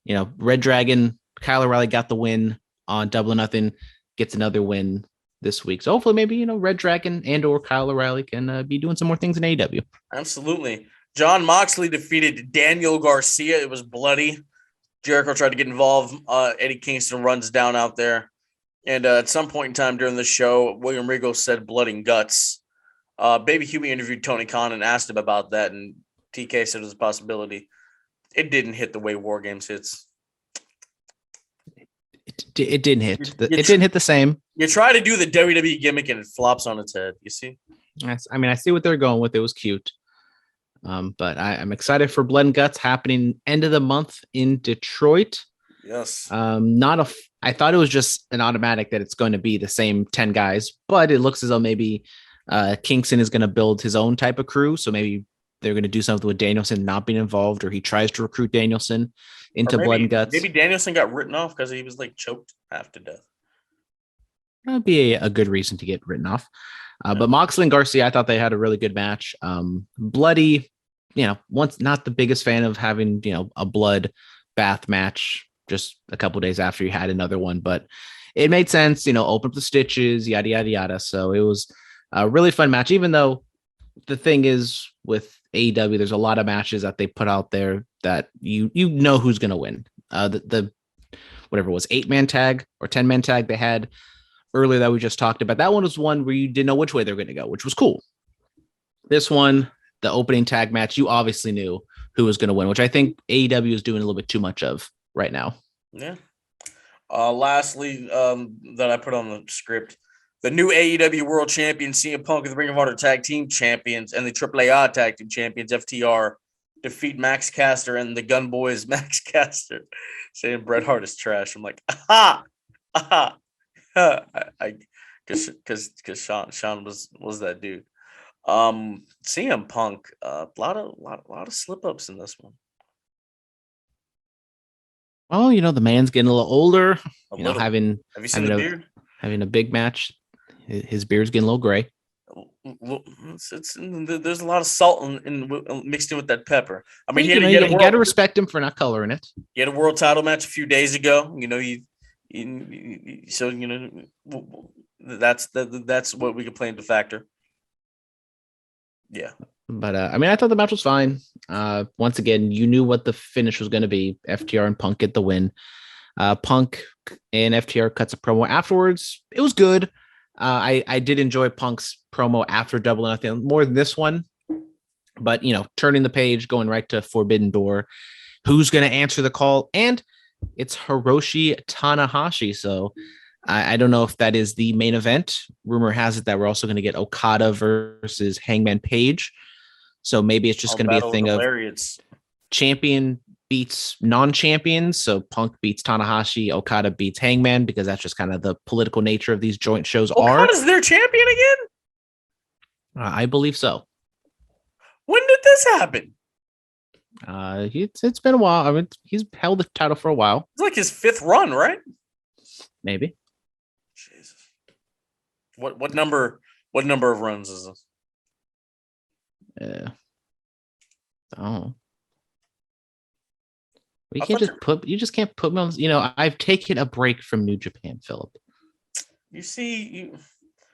Red Dragon. Kyle O'Reilly got the win on Double or Nothing, gets another win this week. So hopefully maybe, Red Dragon and or Kyle O'Reilly can be doing some more things in AEW. Absolutely. John Moxley defeated Daniel Garcia. It was bloody. Jericho tried to get involved. Eddie Kingston runs down out there. And at some point in time during the show, William Regal said blood and guts. Baby Huey interviewed Tony Khan and asked him about that, and TK said it was a possibility. It didn't hit the way War Games hits. It didn't hit. It didn't hit the same. You try to do the WWE gimmick and it flops on its head. You see? I see what they're going with. It was cute. But I'm excited for Blood and Guts happening end of the month in Detroit. Yes. Not I thought it was just an automatic that it's going to be the same 10 guys, but it looks as though maybe Kingston is going to build his own type of crew. So maybe they're going to do something with Danielson not being involved, or he tries to recruit Danielson into Blood and Guts. Maybe Danielson got written off because he was like choked half to death. That'd be a good reason to get written off. But Moxley and Garcia, I thought they had a really good match. Bloody, once not the biggest fan of having, a blood bath match just a couple days after you had another one, but it made sense, open up the stitches, yada, yada, yada. So it was a really fun match, even though the thing is with AEW, there's a lot of matches that they put out there that you know who's going to win. The whatever it was, 8-man tag or 10-man tag they had earlier that we just talked about. That one was one where you didn't know which way they were going to go, which was cool. This one, the opening tag match, you obviously knew who was going to win, which I think AEW is doing a little bit too much of right now. Yeah. Lastly, that I put on the script, the new AEW World Champion CM Punk and the Ring of Honor Tag Team Champions and the AAA Tag Team Champions FTR defeat Max Caster and the Gun Boys. Max Caster saying Bret Hart is trash. I'm like, aha, aha. Because Sean was that dude. CM Punk, a lot of slip ups in this one. Well, the man's getting a little older. Have you seen the beard? Having a big match, his beard's getting a little gray. There's a lot of salt mixed in with that pepper. I mean, you got to respect him for not coloring it. He had a world title match a few days ago. That's what we could play into factor. Yeah. But I thought the match was fine. Once again, you knew what the finish was going to be. FTR and Punk get the win. Punk and FTR cuts a promo afterwards. It was good. I did enjoy Punk's promo after Double or Nothing more than this one. But, turning the page, going right to Forbidden Door. Who's going to answer the call? And it's Hiroshi Tanahashi. So I don't know if that is the main event. Rumor has it that we're also going to get Okada versus Hangman Page. So maybe it's just going to be a thing of champion beats non-champions. So Punk beats Tanahashi, Okada beats Hangman, because that's just kind of the political nature of these joint shows. Okada's their champion again? I believe so. When did this happen? It's been a while. He's held the title for a while. It's like his 5th run, right? Maybe. Jesus. What number of runs is this? Oh. You just can't put me on. I've taken a break from New Japan, Philip.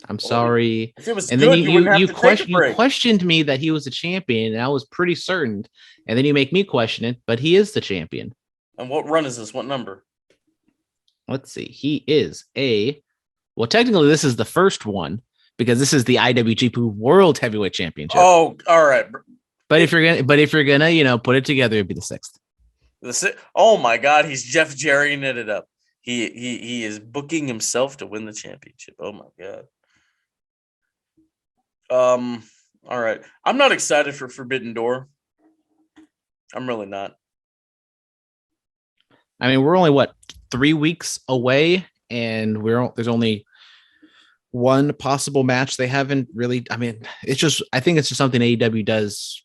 I'm sorry. If it was and good, then you you questioned me that he was a champion, and I was pretty certain. And then you make me question it, but he is the champion. And what run is this? What number? Let's see. He is technically this is the first one, because this is the IWGP World Heavyweight Championship. Oh, all right. But if you're gonna put it together, it'd be the 6th. Oh my God, he's Jeff Jarrying it up. He is booking himself to win the championship. Oh my God. All right. I'm not excited for Forbidden Door. I'm really not. We're only 3 weeks away, and there's only one possible match. They haven't really. I think it's just something AEW does.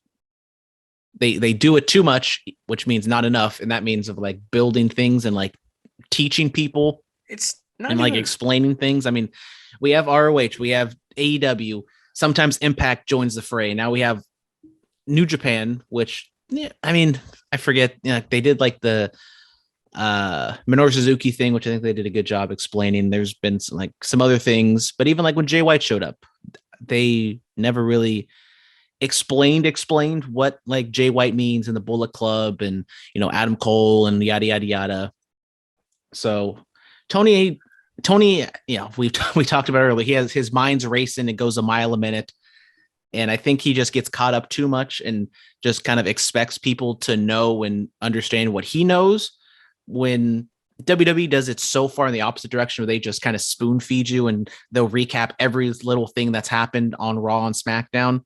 They do it too much, which means not enough, and that means of building things and teaching people. It's not and even... explaining things. We have ROH, we have AEW. Sometimes Impact joins the fray. Now we have New Japan, which I forget. They did the Minoru Suzuki thing, which I think they did a good job explaining. There's been some other things, but even when Jay White showed up, they never really explained what Jay White means in the Bullet Club and Adam Cole and yada yada yada. So Tony, we talked about earlier. He has his mind's racing. It goes a mile a minute, and I think he just gets caught up too much and just kind of expects people to know and understand what he knows. When WWE does it so far in the opposite direction, where they just kind of spoon feed you and they'll recap every little thing that's happened on Raw and SmackDown.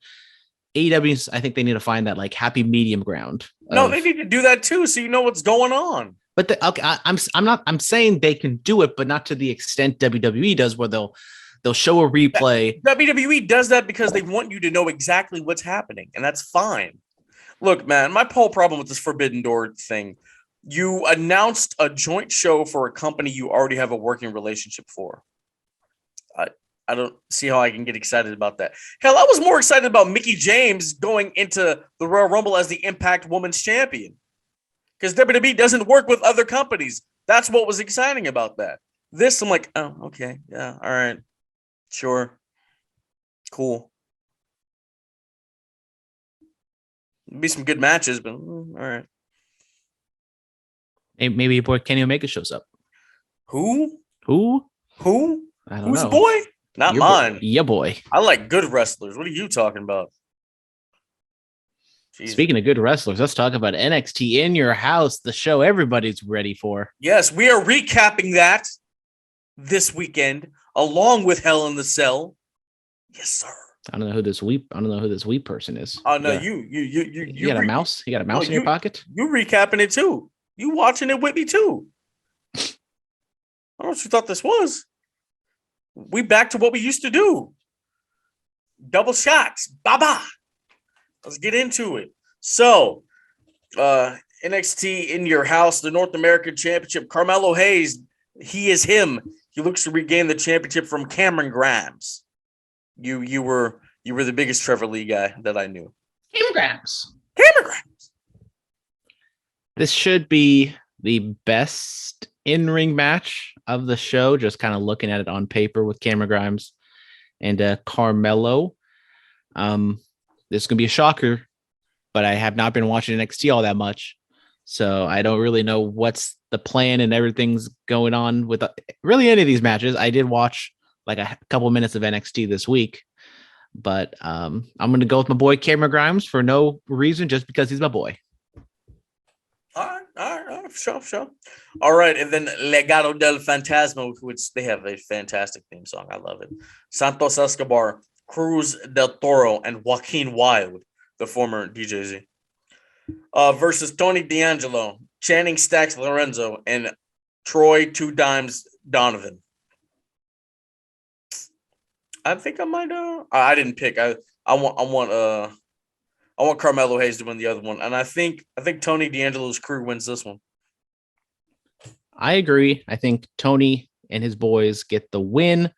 AEW, I think they need to find that happy medium ground. No, they need to do that too, so you know what's going on. But okay, I'm saying they can do it, but not to the extent WWE does, where they'll show a replay. WWE does that because they want you to know exactly what's happening, and that's fine. Look, man, my whole problem with this Forbidden Door thing, you announced a joint show for a company you already have a working relationship for. I don't see how I can get excited about that. Hell, I was more excited about Mickie James going into the Royal Rumble as the Impact Women's Champion. Because WWE doesn't work with other companies. That's what was exciting about that. This, I'm like, oh, okay. Yeah, all right. Sure. Cool. It'll be some good matches, but all right. Hey, maybe your boy Kenny Omega shows up. Who? I don't Who's know. boy? Not Your mine. Boy. Yeah, boy. I like good wrestlers. What are you talking about? Jesus. Speaking of good wrestlers, let's talk about NXT in Your House, the show everybody's ready for. Yes, we are recapping that this weekend, along with Hell in the Cell. Yes, sir. I don't know who this weep person is. Oh no, yeah. you got a mouse? You got a mouse in your pocket? You recapping it too. You watching it with me too. I don't know what you thought this was. We back to what we used to do. Double shots. Baba. Let's get into it. So, NXT in Your House, the North American Championship. Carmelo Hayes, he is him. He looks to regain the championship from Cameron Grimes. You were the biggest Trevor Lee guy that I knew. Cameron Grimes. This should be the best in-ring match of the show, just kind of looking at it on paper with Cameron Grimes and Carmelo. This is going to be a shocker, but I have not been watching NXT all that much, so I don't really know what's the plan and everything's going on with really any of these matches. I did watch like a couple minutes of NXT this week, but I'm going to go with my boy Cameron Grimes for no reason, just because he's my boy. All right, sure. All right, and then Legado del Fantasma, which they have a fantastic theme song. I love it. Santos Escobar, Cruz del Toro, and Joaquin Wilde, the former DJZ, versus Tony D'Angelo, Channing Stacks Lorenzo, and Troy Two Dimes Donovan. I think I might. I didn't pick. I want Carmelo Hayes to win the other one, and I think Tony D'Angelo's crew wins this one. I agree. I think Tony and his boys get the win.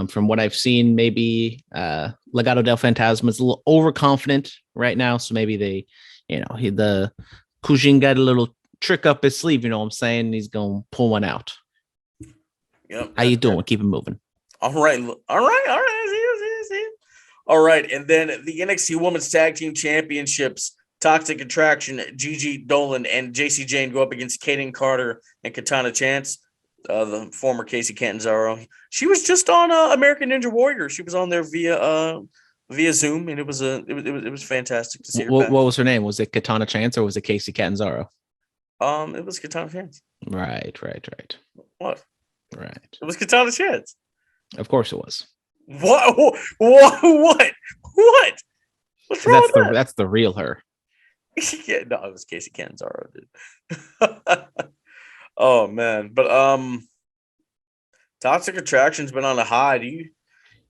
From what I've seen, maybe Legado del Fantasma is a little overconfident right now, so maybe they, the Kujin got a little trick up his sleeve. You know what I'm saying? He's gonna pull one out. Yep. How you doing? Keep it moving. All right. All right, and then the NXT Women's Tag Team Championships, Toxic Attraction, Gigi Dolan and JC Jane go up against Kaden Carter and Katana Chance, the former Casey Catanzaro. She was just on American Ninja Warrior. She was on there via Zoom, and it was fantastic to see her. What was her name? Was it Katana Chance or was it Casey Catanzaro? It was Katana Chance. Right. What? Right. It was Katana Chance. Of course it was. What? What's wrong with that? That's the real her. Yeah, no, it was Casey Catanzaro, dude. Oh man, but Toxic Attraction's been on a high.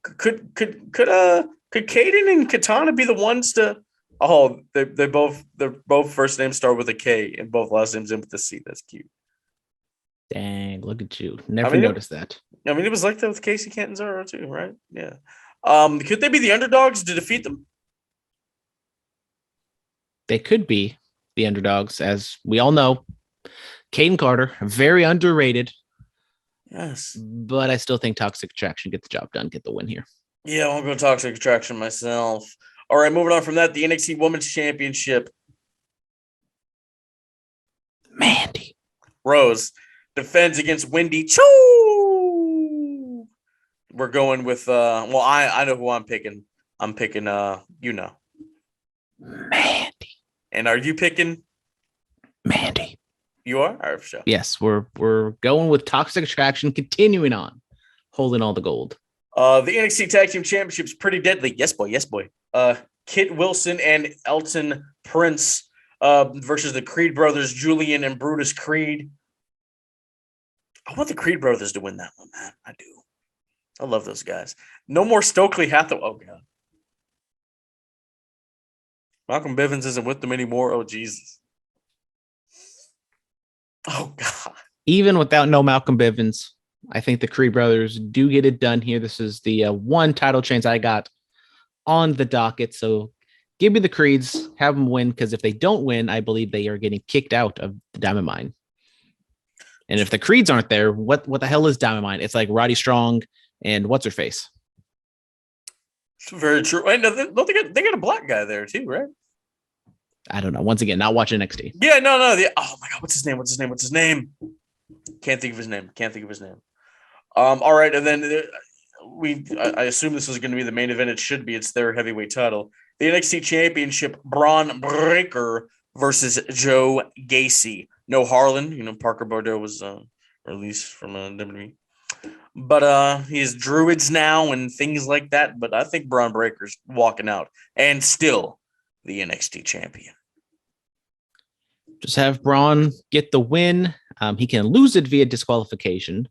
Could Kaden and Katana be the ones to? Oh, they're both first names start with a K and both last names end with a C. That's cute. Dang, look at you. Never noticed that. I mean, it was like that with Casey Catanzaro too, right? Yeah. Could they be the underdogs to defeat them? They could be the underdogs, as we all know. Caden Carter, very underrated. Yes. But I still think Toxic Attraction get the job done, get the win here. Yeah, I'll go Toxic Attraction myself. All right, moving on from that, the NXT Women's Championship. Mandy Rose defends against Wendy Choo. We're going with I know who I'm picking. I'm picking Mandy. And are you picking Mandy? You are? All right, for sure. Yes, we're going with Toxic Attraction, continuing on, holding all the gold. The NXT Tag Team Championship's pretty deadly. Yes, boy. Kit Wilson and Elton Prince versus the Creed brothers, Julian and Brutus Creed. I want the Creed brothers to win that one, man. I do. I love those guys. No more Stokely Hathaway. Oh, God. Malcolm Bivens isn't with them anymore. Oh, Jesus. Oh, God. Even without no Malcolm Bivens, I think the Creed brothers do get it done here. This is the one title change I got on the docket. So give me the Creeds, have them win, because if they don't win, I believe they are getting kicked out of the Diamond Mine. And if the Creeds aren't there, what the hell is Diamond Mine? It's like Roddy Strong and what's her face? It's very true. Wait, no, they got a black guy there too, right? I don't know. Once again, not watching NXT. Yeah, no. Oh my God, what's his name? Can't think of his name. All right, and then I assume this is going to be the main event. It should be. It's their heavyweight title. The NXT Championship, Braun Breaker versus Joe Gacy. No Harlan. Parker Bordeaux was released from WWE. But he has druids now and things like that. But I think Braun Breaker's walking out and still the NXT champion. Just have Braun get the win. He can lose it via disqualification,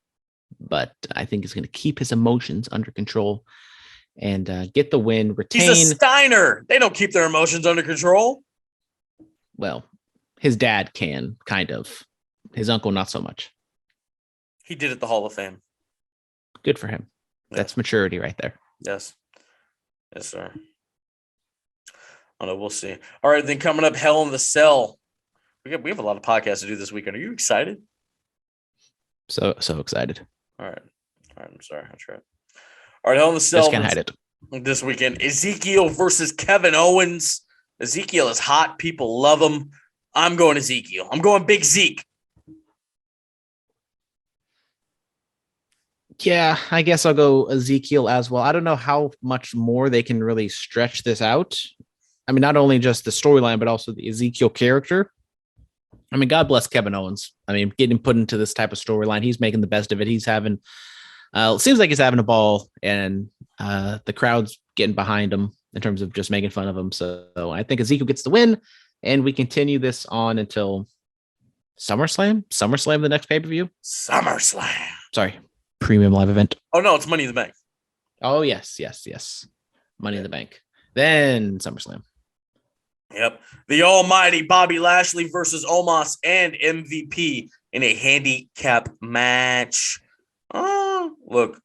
but I think he's going to keep his emotions under control and get the win. Retain. He's a Steiner. They don't keep their emotions under control. Well, his dad can, kind of. His uncle, not so much. He did at the Hall of Fame. Good for him. Yeah. That's maturity right there. Yes, sir. I don't know. We'll see. All right, then coming up, Hell in the Cell. We have a lot of podcasts to do this weekend. Are you excited? So excited. All right. I'm sorry. I tried. All right, Hell in the Cell. Just can't hide it. This weekend, Ezekiel versus Kevin Owens. Ezekiel is hot. People love him. I'm going Ezekiel. I'm going Big Zeke. Yeah, I guess I'll go Ezekiel as well. I don't know how much more they can really stretch this out. I mean, not only just the storyline, but also the Ezekiel character. I mean, God bless Kevin Owens. I mean, getting put into this type of storyline, he's making the best of it. He's having, seems like he's having a ball, and the crowd's getting behind him in terms of just making fun of him. So I think Ezekiel gets the win, and we continue this on until SummerSlam. SummerSlam, the next pay-per-view. SummerSlam. Sorry, premium live event. Oh no, it's Money in the Bank. Oh yes. Money in the Bank. Then SummerSlam. Yep. The almighty Bobby Lashley versus Omos and MVP in a handicap match. Look,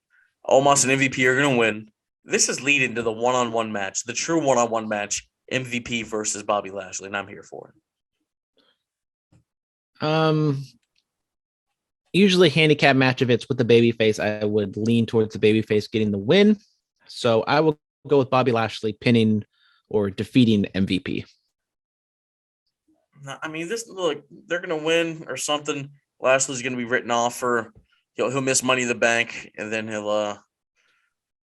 Omos and MVP are going to win. This is leading to the one-on-one match, the true one-on-one match, MVP versus Bobby Lashley, and I'm here for it. Usually handicap match, if it's with the babyface, I would lean towards the babyface getting the win. So I will go with Bobby Lashley pinning or defeating MVP. I mean, they're going to win or something. Lashley's going to be written off for he'll miss Money in the Bank, and then he'll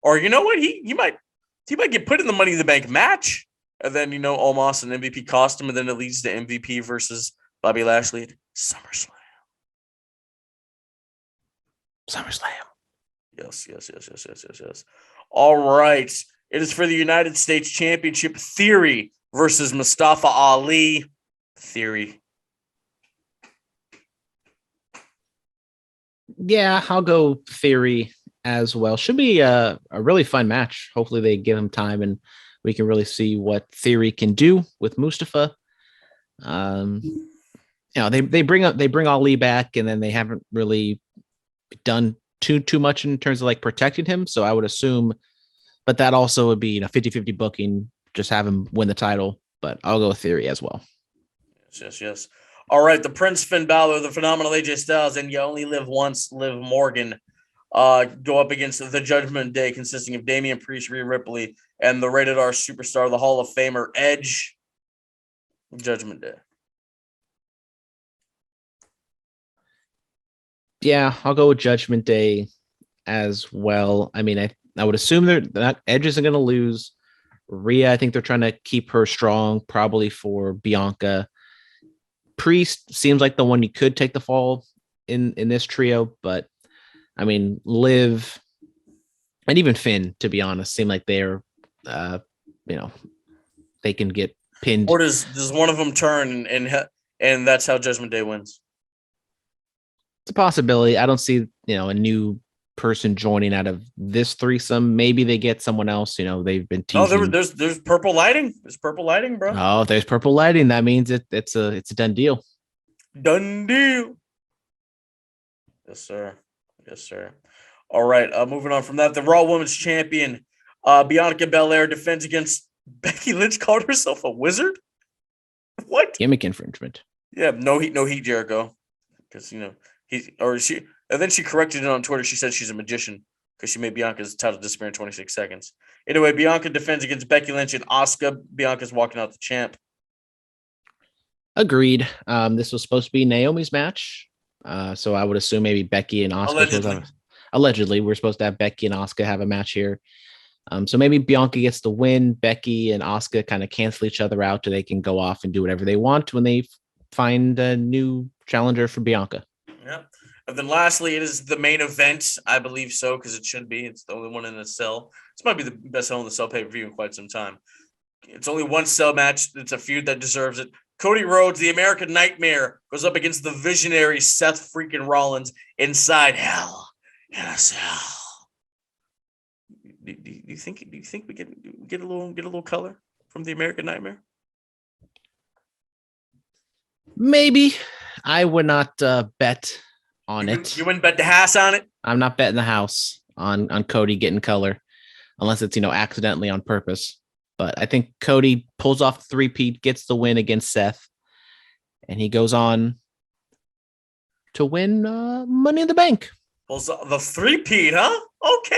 or you know what, he might get put in the Money in the Bank match, and then Omos and MVP cost him, and then it leads to MVP versus Bobby Lashley at SummerSlam. Yes. All right. It is for the United States Championship. Theory versus Mustafa Ali. Theory. Yeah, I'll go Theory as well. Should be a really fun match. Hopefully they give him time and we can really see what Theory can do with Mustafa. They bring Ali back, and then they haven't really done too much in terms of like protecting him. So I would assume, but that also would be 50-50 booking, just have him win the title. But I'll go with Theory as well. Yes. All right, the Prince Finn Balor, the phenomenal AJ Styles, and You Only Live Once, Liv Morgan go up against the Judgment Day, consisting of Damian Priest, Rhea Ripley, and the Rated R superstar, the Hall of Famer Edge. Judgment Day. Yeah, I'll go with Judgment Day as well. I mean, I would assume that Edge isn't going to lose. Rhea, I think they're trying to keep her strong, probably for Bianca. Priest seems like the one you could take the fall in this trio, but I mean, Liv and even Finn, to be honest, seem like they're, they can get pinned. Or does one of them turn and that's how Judgment Day wins? It's a possibility. I don't see, a new person joining out of this threesome. Maybe they get someone else. They've been teasing. Oh, there's purple lighting. There's purple lighting, bro. Oh, there's purple lighting. That means it's a done deal. Done deal. Yes, sir. Yes, sir. All right. Moving on from that, the Raw Women's Champion, Bianca Belair, defends against Becky Lynch. Called herself a wizard. What? Gimmick infringement. Yeah, no heat, Jericho. Because and then she corrected it on Twitter. She said she's a magician because she made Bianca's title disappear in 26 seconds. Anyway, Bianca defends against Becky Lynch and Asuka. Bianca's walking out the champ. Agreed. This was supposed to be Naomi's match. So I would assume maybe Becky and Asuka. Allegedly, we're supposed to have Becky and Asuka have a match here. So maybe Bianca gets the win. Becky and Asuka kind of cancel each other out so they can go off and do whatever they want when they find a new challenger for Bianca. Yeah. And then lastly, it is the main event. I believe so, because it should be. It's the only one in the cell. This might be the best Hell in the Cell pay-per-view in quite some time. It's only one cell match. It's a feud that deserves it. Cody Rhodes, the American Nightmare, goes up against the visionary Seth freaking Rollins inside Hell in a Cell. Do you think we get a little color from the American Nightmare? Maybe. I would not bet on it. You wouldn't bet the house on it? I'm not betting the house on Cody getting color unless it's, accidentally on purpose. But I think Cody pulls off the three-peat, gets the win against Seth, and he goes on to win Money in the Bank. Pulls off the three-peat, huh? Okay.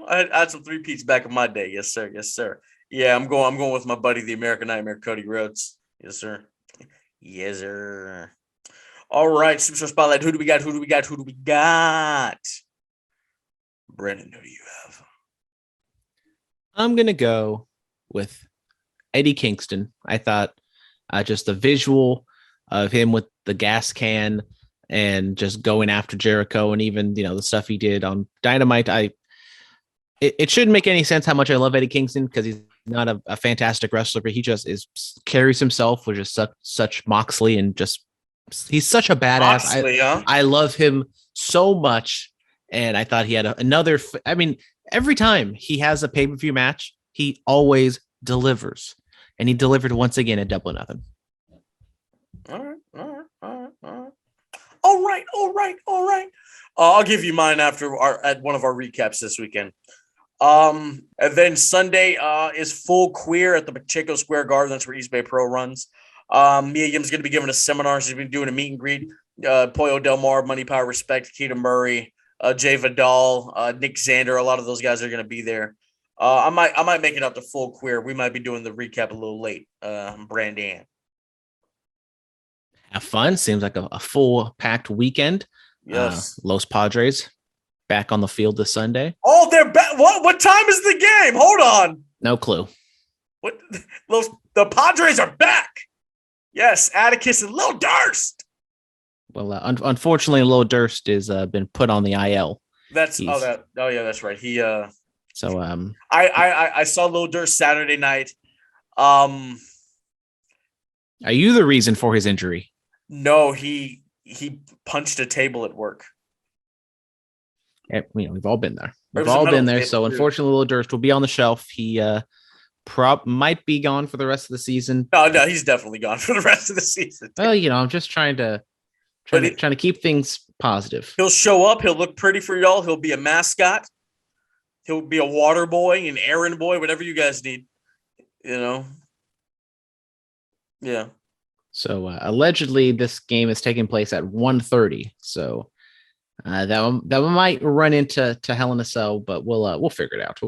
I had some three-peats back in my day. Yes, sir. Yes, sir. Yeah, I'm going with my buddy, the American Nightmare, Cody Rhodes. Yes, sir. Yes, sir. All right, Superstar Spotlight. Who do we got? Brandon, who do you have? I'm going to go with Eddie Kingston. I thought just the visual of him with the gas can and just going after Jericho and even, the stuff he did on Dynamite. It shouldn't make any sense how much I love Eddie Kingston because he's not a fantastic wrestler, but he just carries himself with just such Moxley and just he's such a badass. Moxley, I love him so much. And I thought he had another. Every time he has a pay-per-view match, he always delivers. And he delivered once again at Double or Nothing. All right. I'll give you mine at one of our recaps this weekend. And then Sunday is full queer at the Pacheco Square Garden. That's where East Bay Pro runs. Mia Yim's going to be giving a seminar. She's been doing a meet and greet. Pollo Del Mar, Money, Power, Respect, Keita Murray, Jay Vidal, Nick Xander. A lot of those guys are going to be there. I might make it up to full queer. We might be doing the recap a little late. Brandon. Have fun. Seems like a full packed weekend. Yes. Los Padres back on the field this Sunday. Oh, they're back. What time is the game? Hold on. No clue. What? The Padres are back. Yes, Atticus and Lil Durst. Well, unfortunately, Lil Durst has been put on the IL. That's right. He So I saw Lil Durst Saturday night. Are you the reason for his injury? No, he punched a table at work. We've all been there. We've all been there. So unfortunately, Lil Durst will be on the shelf. He might be gone for the rest of the season. No, he's definitely gone for the rest of the season. Well, I'm just trying to keep things positive. He'll show up. He'll look pretty for y'all. He'll be a mascot. He'll be a water boy, an errand boy, whatever you guys need. Yeah. So allegedly, this game is taking place at 1:30. So that might run into Hell in a Cell, but we'll figure it out.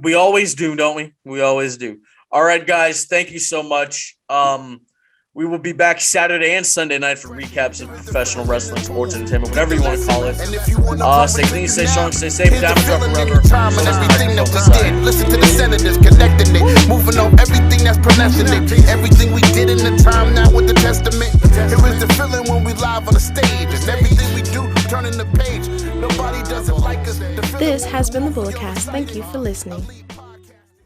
We always do, don't we? We always do. All right, guys. Thank you so much. We will be back Saturday and Sunday night for recaps of professional wrestling, sports, entertainment, whatever you want to call it. Stay clean, stay strong, stay safe. Diamond Drop forever. Everything that we did. Listen to the senators connecting it, moving on everything that's pronouncing it. Everything we did in the time now with the testament. Here is the feeling when we live on the stage, and everything we do turning the page. Nobody doesn't like us. This has been the Bulletcast. Thank you for listening.